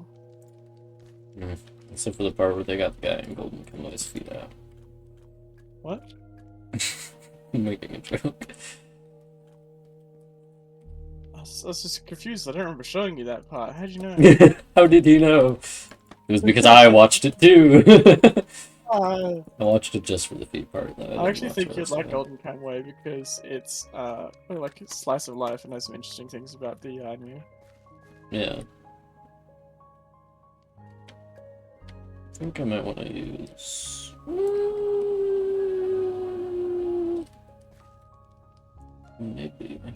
Except for the part where they got the guy in Golden Kamuy's feet out. What? I'm making a joke. I was just confused. I don't remember showing you that part. How'd you know? How did he know? It was because I watched it too. I watched it just for the feet part. Though. I actually think you'd you'd like Golden Kamuy because it's like a slice of life and has some interesting things about the anime. Yeah. I think I might want to use. Maybe. I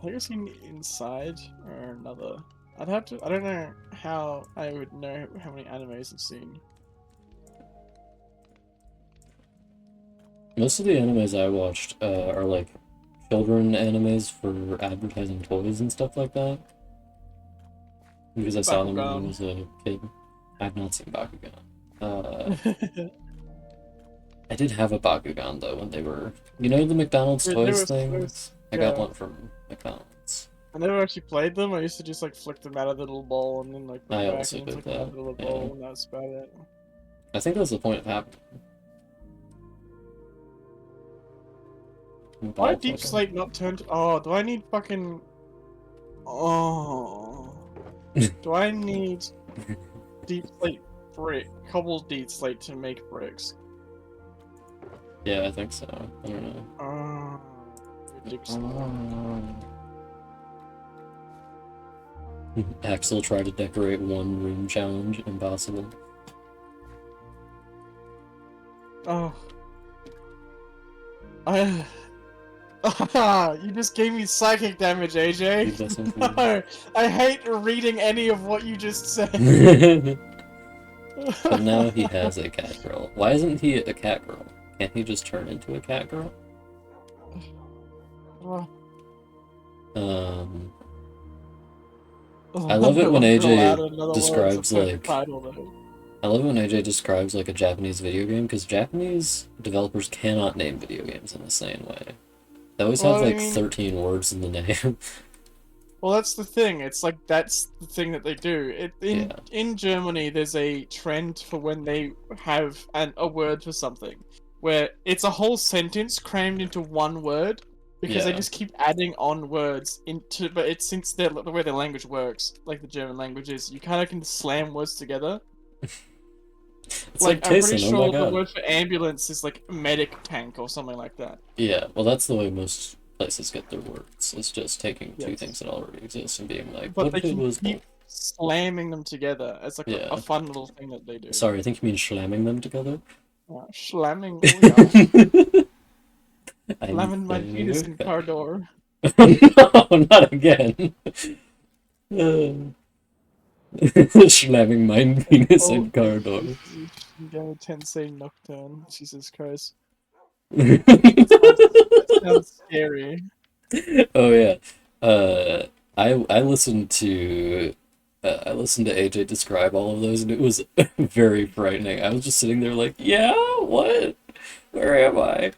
think I've seen Inside or another. I'd have to. I don't know how I would know how many animes I've seen. Most of the animes I watched are like children animes for advertising toys and stuff like that. Because I saw them when I Bakugan. was a kid. I've not seen Bakugan. I did have a Bakugan though when they were, you know, the McDonald's Yeah, toys there things. was- I got yeah. one from McDonald's. I never actually played them. I used to just like flick them out of the little bowl and then like put I them back also and did flick them out of that, the little yeah. bowl, and that's about it. I think that's the point of having. Why Deep Slate not turned? Oh, do I need fucking? Oh, do I need Deep Slate cobbled Deep Slate to make bricks? Yeah, I think so. I don't know. Oh, Deep Slate. Axel tried to decorate one room challenge. Impossible. Oh. You just gave me psychic damage, Leave AJ. that some No, I hate reading any of what you just said. food. But now he has a cat girl. Why isn't he a cat girl? Can't he just turn into a cat girl? I love it when AJ describes like I love it when AJ describes like a Japanese video game because Japanese developers cannot name video games in the same way. They always have Well, I like mean- 13 words in the name. Well, that's the thing. It's like that's the thing that they do. In Germany, there's a trend for when they have a word for something, where it's a whole sentence crammed into one word, because they Yeah. just keep adding on words into. But it's since the way their language works, like the German language is, you kind of can slam words together. It's Like I'm pretty Tyson, oh sure my the god. word for ambulance is like medic tank or something like that. Yeah, well that's the way most places get their words. It's just taking two Yes. things that already exist and being like, But what they if it can was keep slamming them together as like Yeah. a fun little thing that they do. Sorry, I think you mean slamming them together. Slamming, oh yeah. I Slamming my penis in think- car door. No, not again. Slamming my penis in car door. Go Tensei Nocturne. Jesus Christ. Oh Sounds scary. yeah. I listened to I listened to AJ describe all of those, and it was very frightening. I was just sitting there like, yeah, what? Where am I?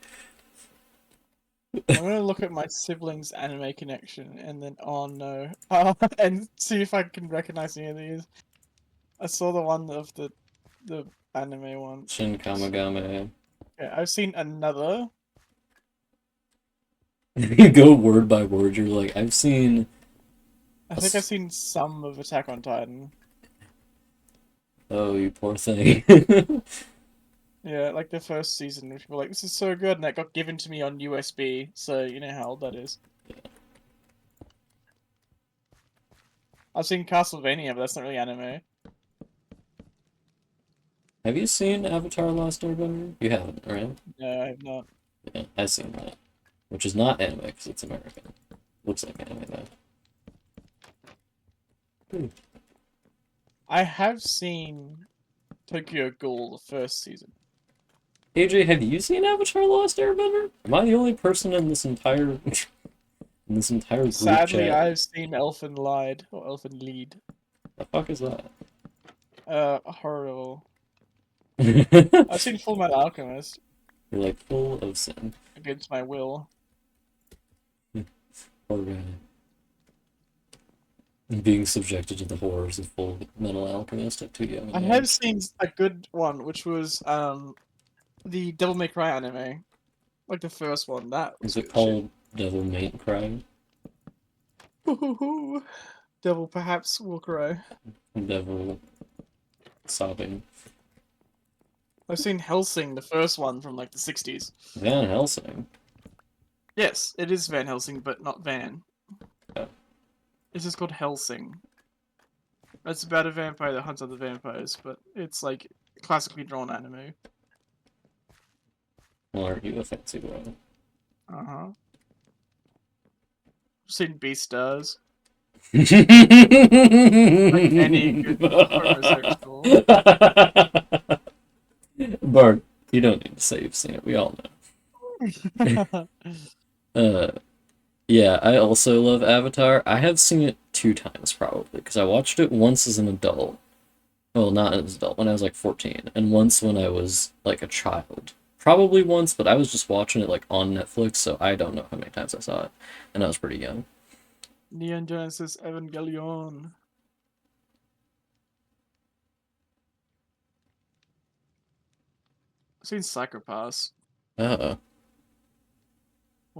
I'm gonna look at my siblings' anime connection and then oh no, and see if I can recognize any of these. I saw the one of the anime one. Shin Kamagame. Yeah, I've seen another. You go word by word. You're like, I've seen. I think I've seen some of Attack on Titan. Oh, you poor thing. Yeah, like the first season, which people were like, this is so good, and that got given to me on USB, so you know how old that is. I've seen Castlevania, but that's not really anime. Have you seen Avatar: Last Airbender? You haven't, right? No, I have not. Yeah, I've seen that, which is not anime because it's American. Looks like anime though. I have seen Tokyo Ghoul, the first season. AJ, have you seen Avatar: The Last Airbender? Am I the only person in this entire in this entire group Sadly, chat? I've seen Elfen Lied, or Elfen Lead. The fuck is that? Horrible. You're I've seen Full Metal Alchemist like full of sin. against my will. Poor guy. Being subjected to the horrors of Full Metal Alchemist at too young I an have age. seen a good one, which was the Devil May Cry anime, like the first one. That was Is it good shit. called Devil May Cry? Devil perhaps will cry. Devil sobbing. I've seen Hellsing, the first one from like the 60s. Van Helsing. Yes, it is Van Helsing, but not Van. Yeah. It's just called Hellsing. It's about a vampire that hunts other vampires, but it's like classically drawn anime. Well, aren't you a fancy boy? Uh-huh. I've seen Beastars. Like Any good homosexual. Bart, you don't need to say you've seen it. We all know. Uh, yeah, I also love Avatar. I have seen it 2 times probably because I watched it once as an adult. Well, not as an adult, when I was like 14, and once when I was like a child. Probably once, but I was just watching it like on Netflix, so I don't know how many times I saw it, and I was pretty young. Neon Genesis Evangelion. I've seen Psychopaths. Uh,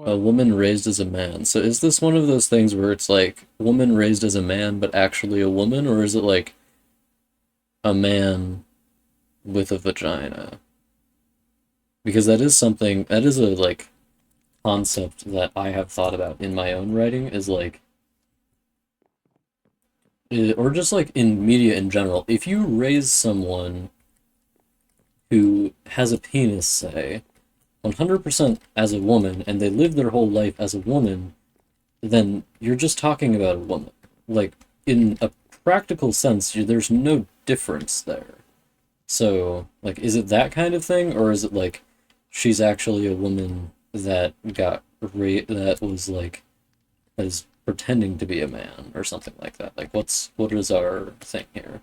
a What? woman raised as a man. So is this one of those things where it's like woman raised as a man, but actually a woman, or is it like a man with a vagina? Because that is something that is a like concept that I have thought about in my own writing is like or just like in media in general, if you raise someone who has a penis, say, 100% as a woman, and they live their whole life as a woman, then you're just talking about a woman. Like, in a practical sense, there's no difference there. So, like, is it that kind of thing, or is it like she's actually a woman that that was like that is pretending to be a man or something like that? Like, what is our thing here?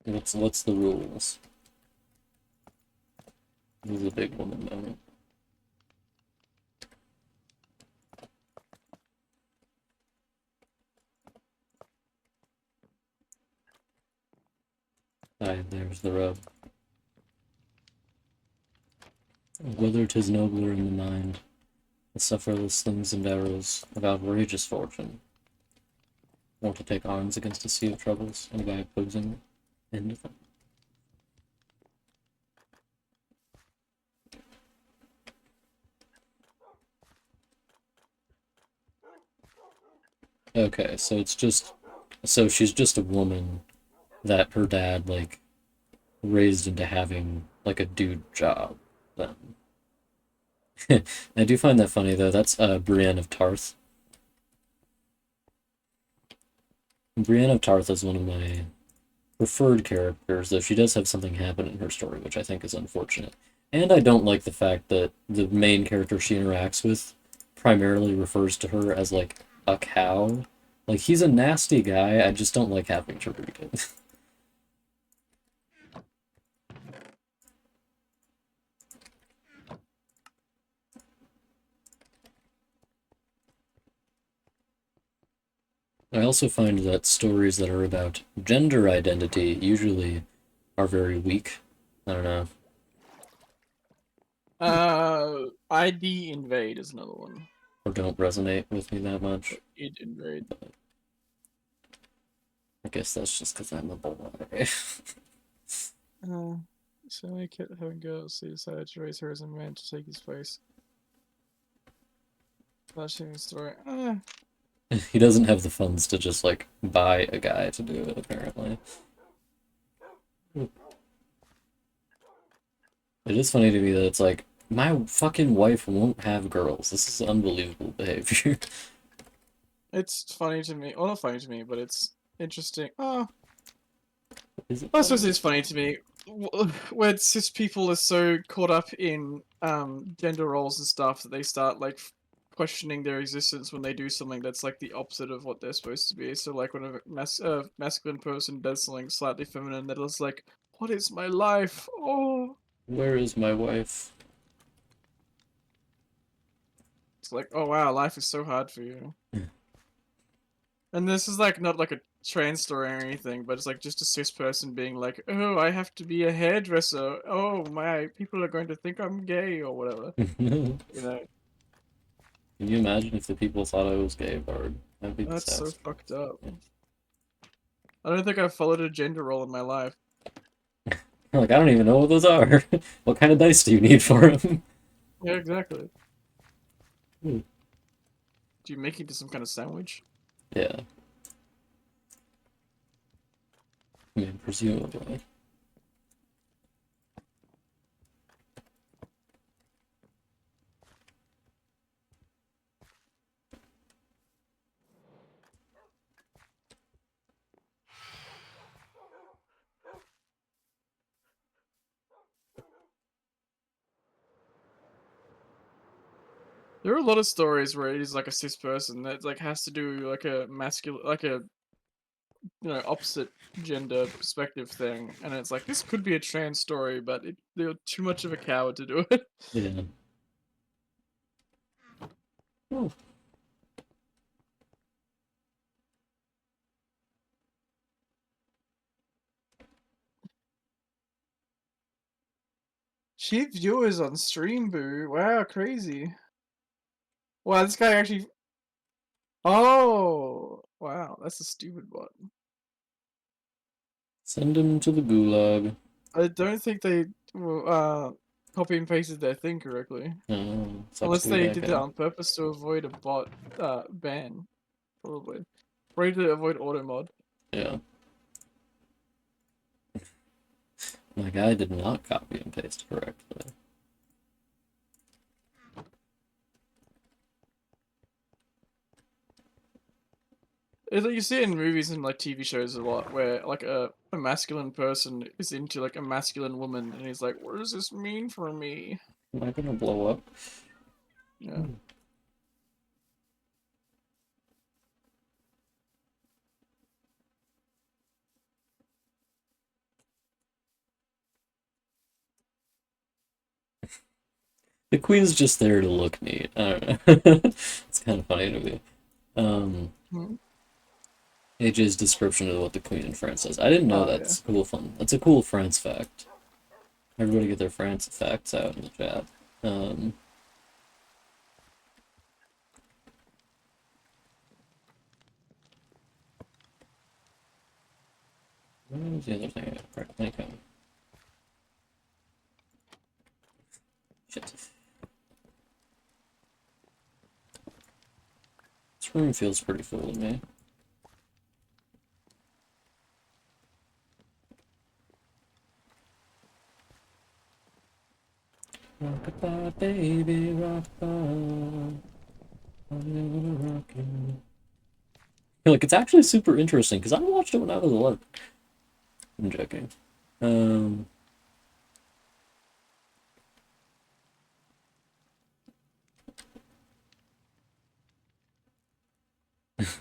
What's the rules? This is a big woman moment. Aye, there's the rub. Whether 'tis nobler in the mind, to suffer the slings and arrows of outrageous fortune, or to take arms against a sea of troubles, and by opposing end them. Okay, so she's just a woman that her dad like raised into having like a dude job then. I do find that funny though. That's Brienne of Tarth. Brienne of Tarth is one of my preferred characters, though she does have something happen in her story, which I think is unfortunate. And I don't like the fact that the main character she interacts with primarily refers to her as like a cow. Like he's a nasty guy, I just don't like having to read it. I also find that stories that are about gender identity usually are very weak. I don't know. ID Invade is another one. Or don't resonate with me that Or much. id Invade. I guess that's just because I'm a boy. Uh, so I kept having girls, so he decided to raise her as a man to take his place. Flashing the story. He doesn't have the funds to just like buy a guy to do it, apparently. It is funny to me that it's like, my fucking wife won't have girls. This is unbelievable behavior. It's funny to me. Well, not funny to me, but it's interesting. Is it I suppose funny? it's funny to me when cis people are so caught up in gender roles and stuff that they start like questioning their existence when they do something that's like the opposite of what they're supposed to be. So like when a masculine person does something slightly feminine, they're just like, "What is my life? Oh." Where is my wife? It's like, "Oh wow, life is so hard for you." And this is like not like a trans story or anything, but it's like just a cis person being like, "Oh, I have to be a hairdresser. Oh, my people are going to think I'm gay or whatever." Can You know, you imagine if the people thought I was gay, Bard? That'd be that's so disaster. fucked up. I don't think I've followed a gender role in my life. Like, I don't even know what those are. What kind of dice do you need for them? Yeah, exactly. Hmm. Do you make it into some kind of sandwich? Yeah, I mean, presumably. There are a lot of stories where it is like a cis person that like has to do like a masculine, like a opposite gender perspective thing, and it's like this could be a trans story, but they're too much of a coward to do it. Yeah. Oh, Cheap viewers on stream, boo. Wow, crazy. Wow, this guy actually. Oh, wow, that's a stupid one. send him to the gulag. I don't think they copy and pasted their thing correctly. Sucks Unless to be they that did that guy. on purpose to avoid a bot ban, probably. Probably to avoid auto mod. Yeah. My guy did not copy and paste correctly. It's like you see it in movies and like TV shows a lot, where like a masculine person is into like a masculine woman, and he's like, "What does this mean for me?" Am I gonna blow up? Yeah. The queen's just there to look neat. I don't know. It's kind of funny to me. Um, Hmm. AJ's description of what the queen in France says. I didn't know Oh yeah. that's cool fun. That's a cool France fact. Everybody get their France facts out in the chat. Um, what was the other thing I got? Right, okay. Shit. This room feels pretty full to me. Rock-a-bye, baby, rock-a-bye. I'm rockin'. Like, it's actually super interesting because I watched it when I was 11. I'm joking. Um,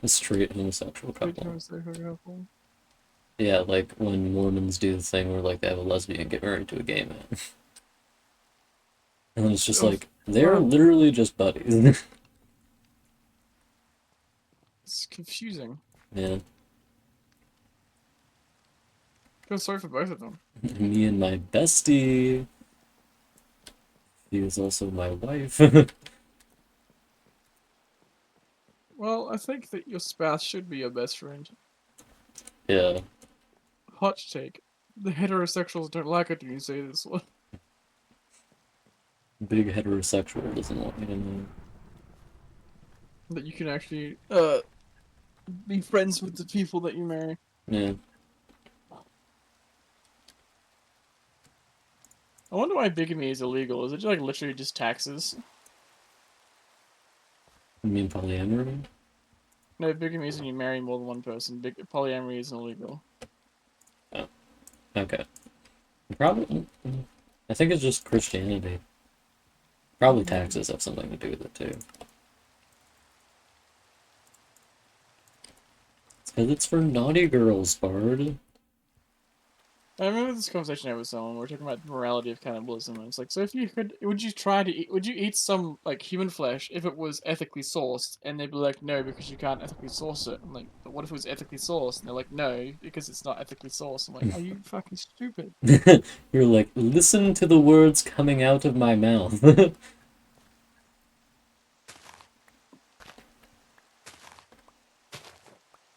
A straight homosexual Straight couple. homosexual couple. Yeah, like when Mormons do the thing where like they have a lesbian get married to a gay man. And it's just So, like they're well, literally just buddies. it's confusing. Yeah. Feel sorry for both of them. Me and my bestie. She is also my wife. Well, I think that your spouse should be your best friend. Yeah. Hot take. The heterosexuals don't like it when you say this one. Big heterosexual doesn't want me to know. That you can actually be friends with the people that you marry. Yeah. I wonder why bigamy is illegal. Is it like literally just taxes? I mean polyamory? No, bigamy is when you marry more than one person. Polyamory isn't illegal. Oh. Okay. Probably I think it's just Christianity. Probably taxes have something to do with it too. It's because it's for naughty girls, Bard. I remember this conversation I had with someone. We were talking about the morality of cannibalism, and it's like, so if you could, would you try to eat? Would you eat some like human flesh if it was ethically sourced? And they'd be like, no, because you can't ethically source it. I'm like, but what if it was ethically sourced? And they're like, no, because it's not ethically sourced. I'm like, are you fucking stupid? You're like, listen to the words coming out of my mouth.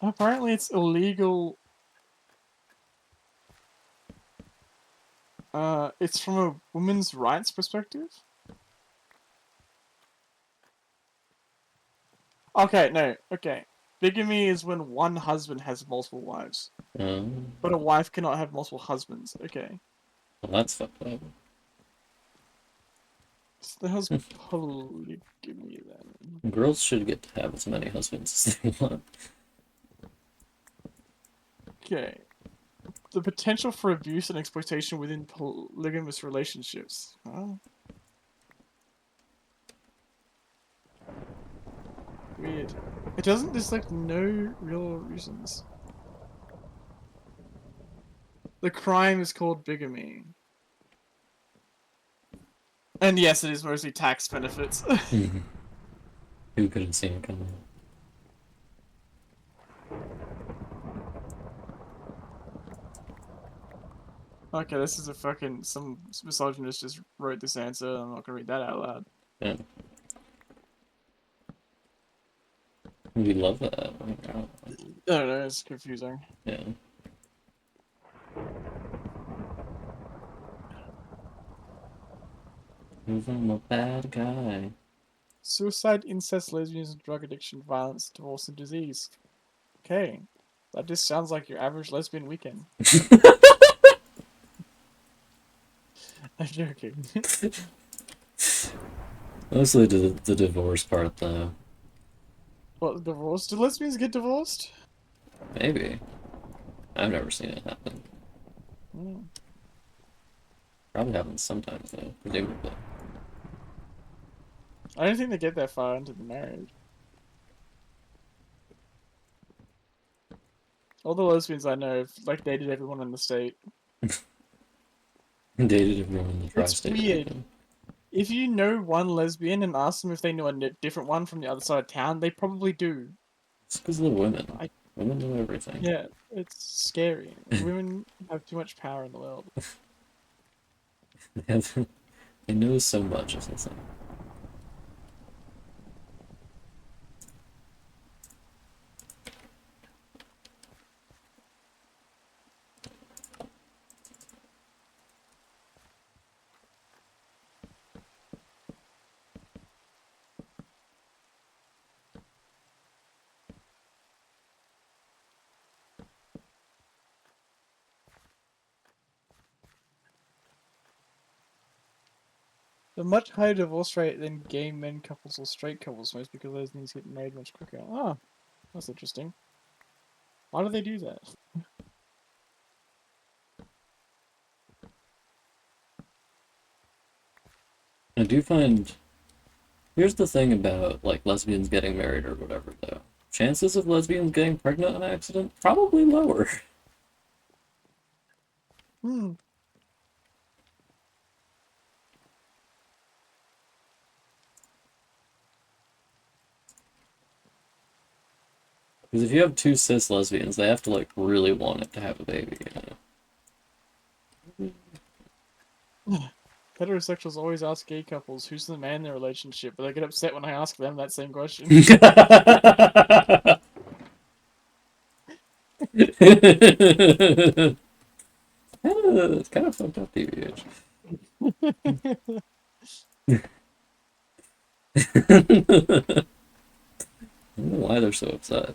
Apparently, it's illegal. It's from a women's rights perspective. Okay, no, okay. Bigamy is when one husband has multiple wives, but a wife cannot have multiple husbands. Okay. Well, that's fucked up. So the hell's polygamy then? Girls should get to have as many husbands as they want. Okay. The potential for abuse and exploitation within polygamous relationships. Huh? Weird. It doesn't, there's like no real reasons. The crime is called bigamy. And yes, it is mostly tax benefits. Who could have seen it coming? Okay, this is a fucking, some misogynist just wrote this answer. I'm not gonna read that out loud. Yeah. We love that. Oh my God. I don't know, it's confusing. Yeah. Because I'm a bad guy. Suicide, incest, lesbianism, drug addiction, violence, divorce, and disease. Okay. That just sounds like your average lesbian weekend. I'm joking. Mostly the divorce part, though. What, divorce? Do lesbians get divorced? Maybe. I've never seen it happen. Hmm. Probably happens sometimes, though, presumably. I don't think they get that far into the marriage. All the lesbians I know have, like, dated everyone in the state. Dated everyone in the It's tri-state weird. region. If you know one lesbian and ask them if they know a different one from the other side of town, they probably do. It's because of the women. I, Women know everything. yeah, it's scary. Women have too much power in the world. They know so much, is the thing. A much higher divorce rate than gay men couples or straight couples, most because lesbians get married much quicker. Ah, that's interesting. Why do they do that? I do find. Here's the thing about, like, lesbians getting married or whatever, though. chances of lesbians getting pregnant on accident? Probably lower. Hmm. Because if you have two cis lesbians, they have to like really want it to have a baby, you Heterosexuals always ask gay couples who's the man in their relationship, but they get upset when I ask them that same question. know? It's kind of fucked up, TBH. I don't know why they're so upset.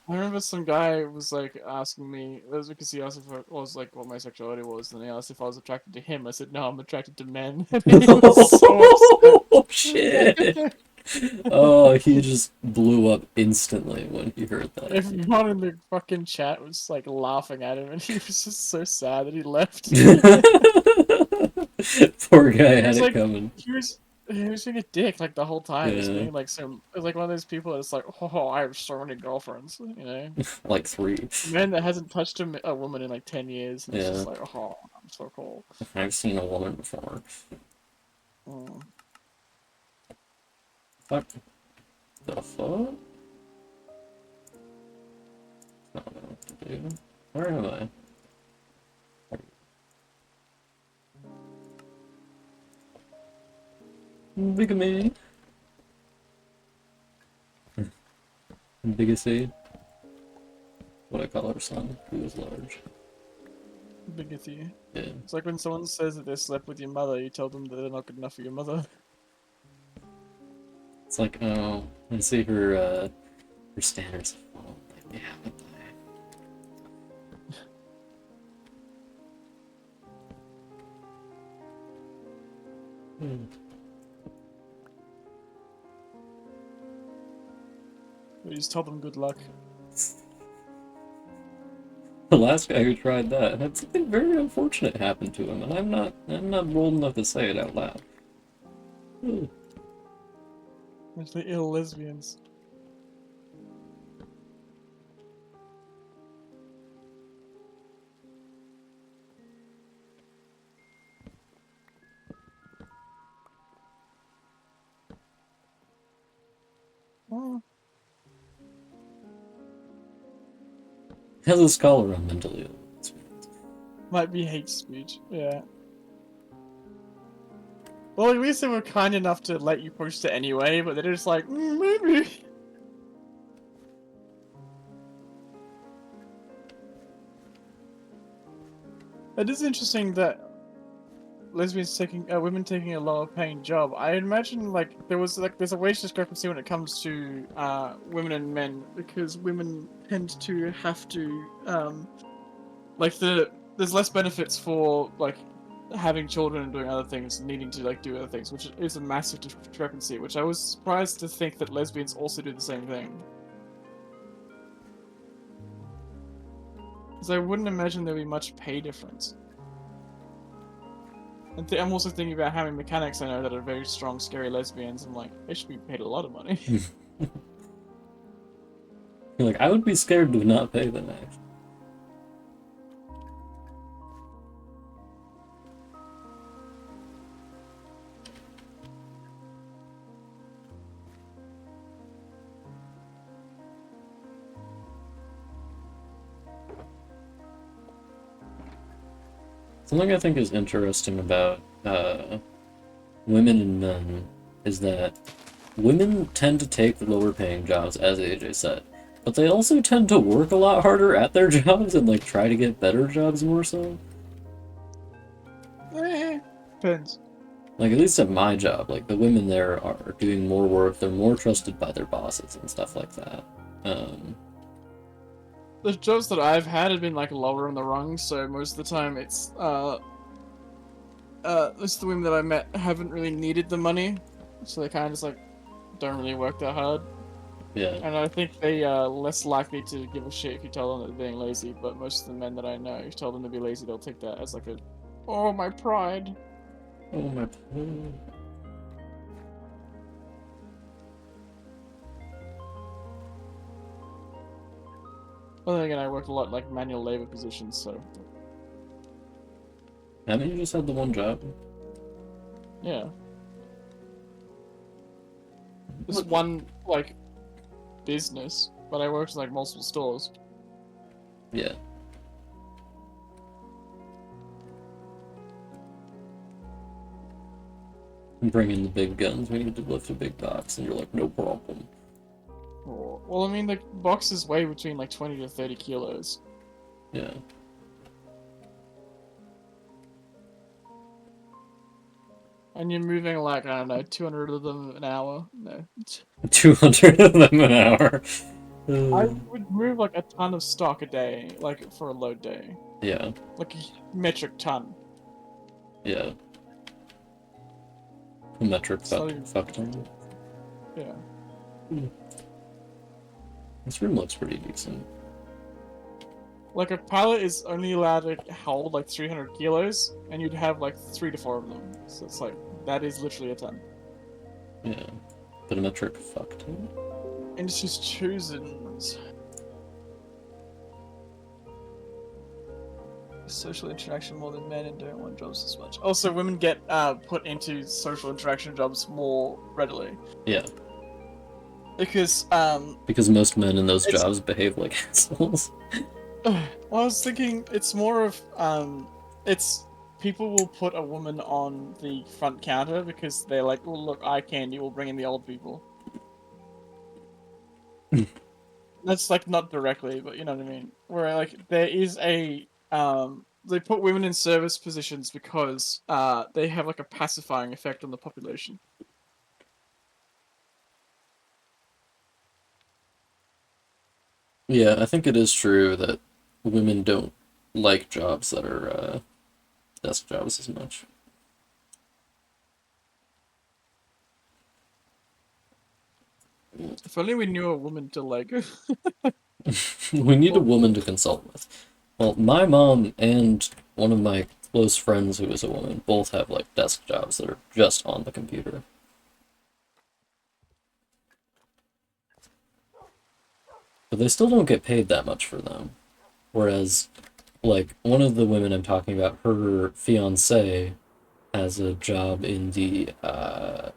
I remember some guy was like asking me, it was because he asked if I was like what my sexuality was, and he asked if I was attracted to him. I said no, I'm attracted to men. And he was so Oh shit! upset. Oh, he just blew up instantly when he heard that. Everyone in the fucking chat was like laughing at him, and he was just so sad that he left. Poor guy He had was it like, coming. he was being a dick like the whole time. Just Yeah, being like some, like one of those people that's like, oh, I have so many girlfriends, you know. like 3. A man that hasn't touched a woman in like 10 years, and it's Yeah, just like, oh, I'm so cool. I've seen a woman before. Mm. Fuck the fuck? I don't know what to do. Where am I? Bigamy. Biggest. What I call our son, who is large. Biggity. Yeah. It's like when someone says that they slept with your mother, you tell them that they're not good enough for your mother. It's like, oh, I see her standards have fallen. Like, yeah, what the heck? Hmm. You just tell them good luck. The last guy who tried that had something very unfortunate happen to him, and I'm not bold enough to say it out loud. Hmm. There's the ill lesbians. Oh, Has a scholar on mentally ill. might be hate speech. Yeah. Well, at least they were kind enough to let you post it anyway, but they're just like, maybe. It is interesting that lesbians taking women taking a lower paying job. I imagine like there's a wage discrepancy when it comes to women and men because women tend to have to like there's less benefits for like having children and doing other things, needing to like do other things, which is a massive discrepancy. Which I was surprised to think that lesbians also do the same thing. Because I wouldn't imagine there'd be much pay difference. And I'm also thinking about how many mechanics I know that are very strong, scary lesbians. I'm like, they should be paid a lot of money. You're like, I would be scared to not pay them, actually. Something I think is interesting about women and men is that women tend to take lower paying jobs, as AJ said, but they also tend to work a lot harder at their jobs and like try to get better jobs more so. Depends. Like at least at my job, like the women there are doing more work, they're more trusted by their bosses and stuff like that. The jobs that I've had have been like lower in the rungs, so most of the time it's most of the women that I met haven't really needed the money, so they kind of just like don't really work that hard. Yeah. And I think they are less likely to give a shit if you tell them that they're being lazy. But most of the men that I know, if you tell them to be lazy, they'll take that as like a, oh my pride. Oh my. Well, then again, I worked a lot like manual labor positions, so Haven't you just had the one job? yeah. This What? one like business, but I worked in like multiple stores. Yeah. Bring in the big guns. We need to lift a big box, and you're like, no problem. Well, I mean, the boxes weigh between like 20 to 30 kilos. Yeah. And you're moving like, I don't know, 200 of them an hour. No. 200 of them an hour. I Uh, would move like a ton of stock a day, like for a load day. yeah. Like a metric ton. Yeah. A metric It's not even fuck metric ton. ton. Yeah. This room looks pretty decent. Like a pallet is only allowed to hold like 300 kilos, and you'd have like 3 to 4 of them. So it's like, that is literally a ton. Yeah. But a metric fuck ton? And it's just choosing social interaction more than men and don't want jobs as much. Also, women get put into social interaction jobs more readily Yeah. because Because most men in those it's. jobs behave like assholes. Well, I was thinking it's more of it's people will put a woman on the front counter because they're like, "Well, look, eye candy. We'll bring in the old people." That's like not directly, but you know what I mean. Where like there is a they put women in service positions because they have like a pacifying effect on the population. Yeah, I think it is true that women don't like jobs that are desk jobs as much. If only we knew a woman to like. We need a Well, woman to consult with. Well, my mom and one of my close friends who is a woman both have like desk jobs that are just on the computer. But they still don't get paid that much for them. Whereas, like, one of the women I'm talking about, her fiance has a job in the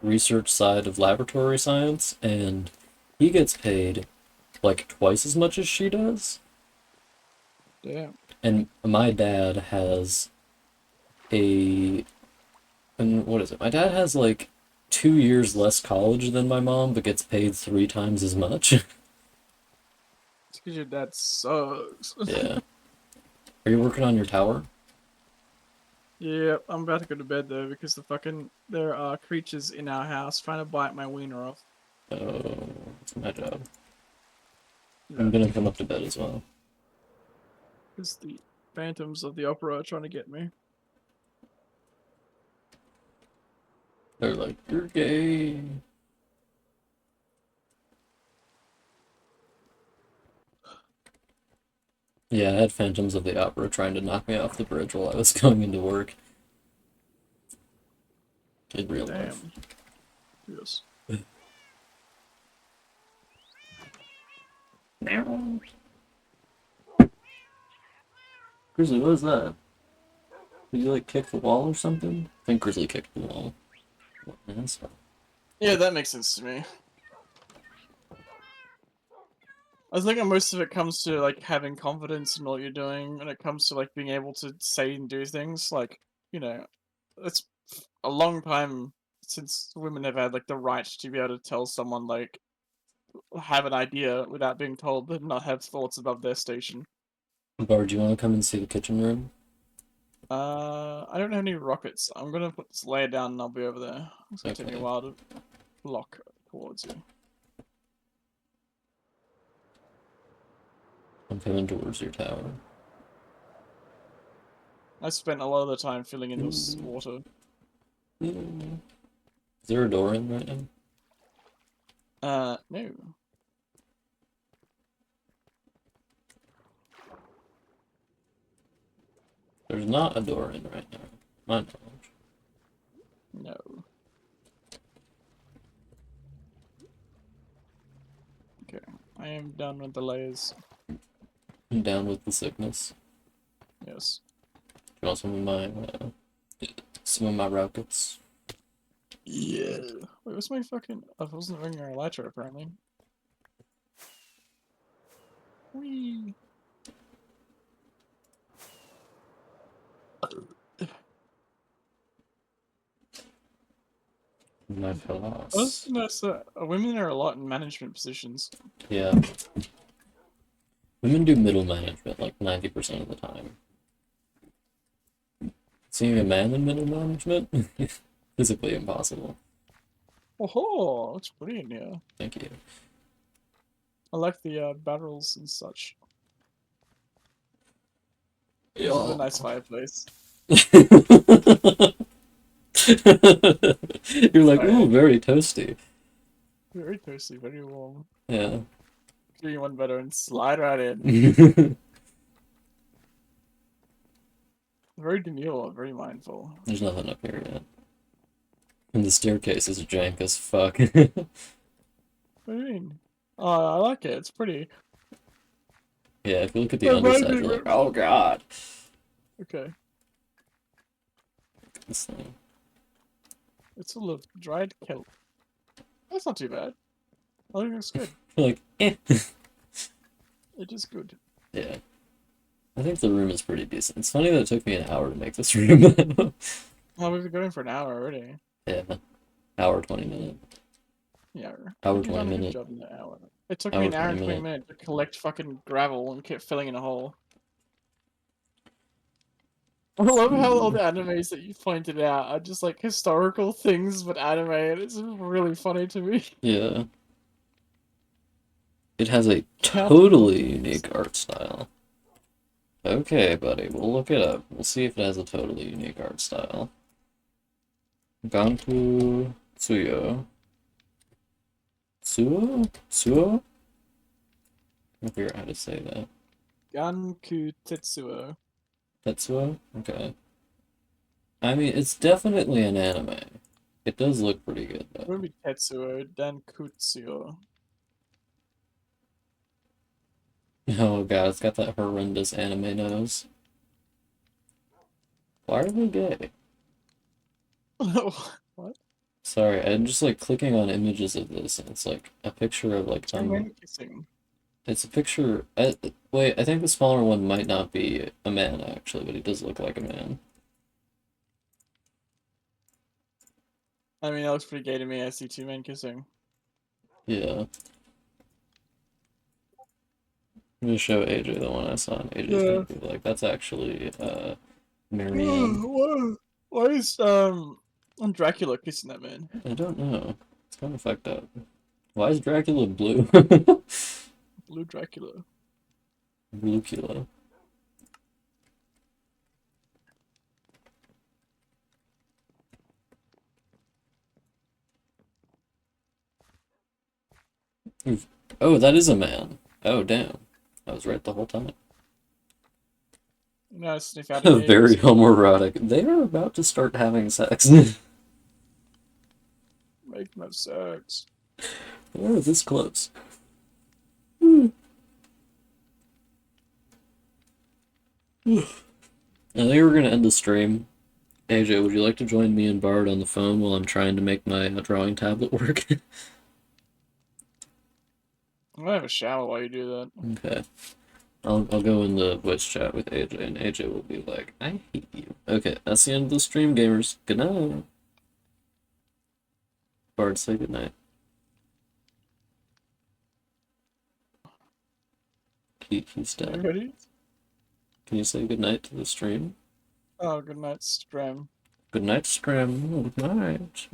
research side of laboratory science, and he gets paid like twice as much as she does. damn. And my dad has a, and what is it? My dad has like 2 years less college than my mom, but gets paid 3 times as much. It's because your dad sucks. Yeah. Are you working on your tower? Yeah, I'm about to go to bed though because there are creatures in our house trying to bite my wiener off. Oh, it's my job. I'm Yeah, gonna come up to bed as well. it's the phantoms of the opera are trying to get me. They're like, you're gay. Yeah, I had Phantoms of the Opera trying to knock me off the bridge while I was going into work in real life. Damn. Yes. Grizzly, what is that? Did you like kick the wall or something? I think Grizzly kicked the wall. What an asshole. Yeah, that makes sense to me. I was thinking most of it comes to like having confidence in what you're doing, and it comes to like being able to say and do things. Like, you know, it's a long time since women have had like the right to be able to tell someone like have an idea without being told and not have thoughts above their station. Bar, do you want to come and see the kitchen room? I don't have any rockets. I'm gonna put this layer down and I'll be over there. It's gonna take me a Okay. while to block towards you. I'm coming towards your tower. I spent a lot of the time filling in this Ooh. water. Ooh. Is there a door in right now? No. There's not a door in right now. My knowledge. No. Okay. I am done with the layers. I'm down with the sickness. Yes. You want some of my rockets? Yeah. Wait, what's my fucking? I wasn't ringing our elytra apparently. Whee. My That's Veloz. nice. Women are a lot in management positions. Yeah. Women do middle management like 90% of the time. Seeing a man in middle management? Physically impossible. Oh, it's pretty in here. Thank you. I like the barrels and such. This is a Yeah. nice fireplace. You're like, ooh, Sorry. very toasty. Very toasty, very warm. Yeah. Do you one better and slide right in. There's Very demure, very mindful. nothing up here yet. And the staircase is jank as fuck. What do you mean? I like it. It's pretty. Yeah, if you look at the Reminds underside, me. you're like, oh god. Okay. This thing. It's full of dried kelp. That's not too bad. I think it's good. You're like, eh. It is good. Yeah. I think the room is pretty decent. It's funny that it took me an hour to make this room. Oh, we've been going for an hour already. Yeah. Hour 20 minute. Yeah. Hour You've 20 done a good minute. job in the hour. It took me Hour an hour 20 and 20 minute. minutes to collect fucking gravel and keep filling in a hole. I love how all the animes that you pointed out are just like historical things but animated. It's really funny to me. Yeah. It has a Counting totally unique art style. Okay, buddy, we'll look it up. We'll see if it has a totally unique art style. Ganku Tsuyo. Tsuo? Tsuo? I figure out how to say that. Ganku Tetsuo. Tetsuo? Okay. I mean, it's definitely an anime. It does look pretty good, It though. would be Tetsuo, Dankutsuo. Oh god, it's got that horrendous anime nose. Why are they gay? What? Sorry, I'm just like clicking on images of this, and it's like a picture of like Two men kissing. It's a picture. Wait, I think the smaller one might not be a man actually, but he does look like a man. I mean, that looks pretty gay to me. I see two men kissing. Yeah. I'm gonna show AJ the one I saw, and AJ's Yeah. gonna be like, "That's actually Marianne." Why is Dracula kissing that man? I don't know. It's kind of fucked up. Why is Dracula blue? Blue Dracula. Bluecula. Oh, that is a man. Oh, damn. I was right the whole time. You know, I sniff out Very eggs. homoerotic. They are about to start having sex. Make no sex. They're this close. I think we're gonna end the stream. AJ, would you like to join me and Bard on the phone while I'm trying to make my drawing tablet work? I'm gonna have a shower while you do that. Okay. I'll go in the voice chat with AJ, and AJ will be like, I hate you. Okay, that's the end of the stream, gamers. Good night. Bard, say good night. He's You dead. ready? Can you say good night to the stream? Oh, good night, Stram. Good night, Scram. Good night.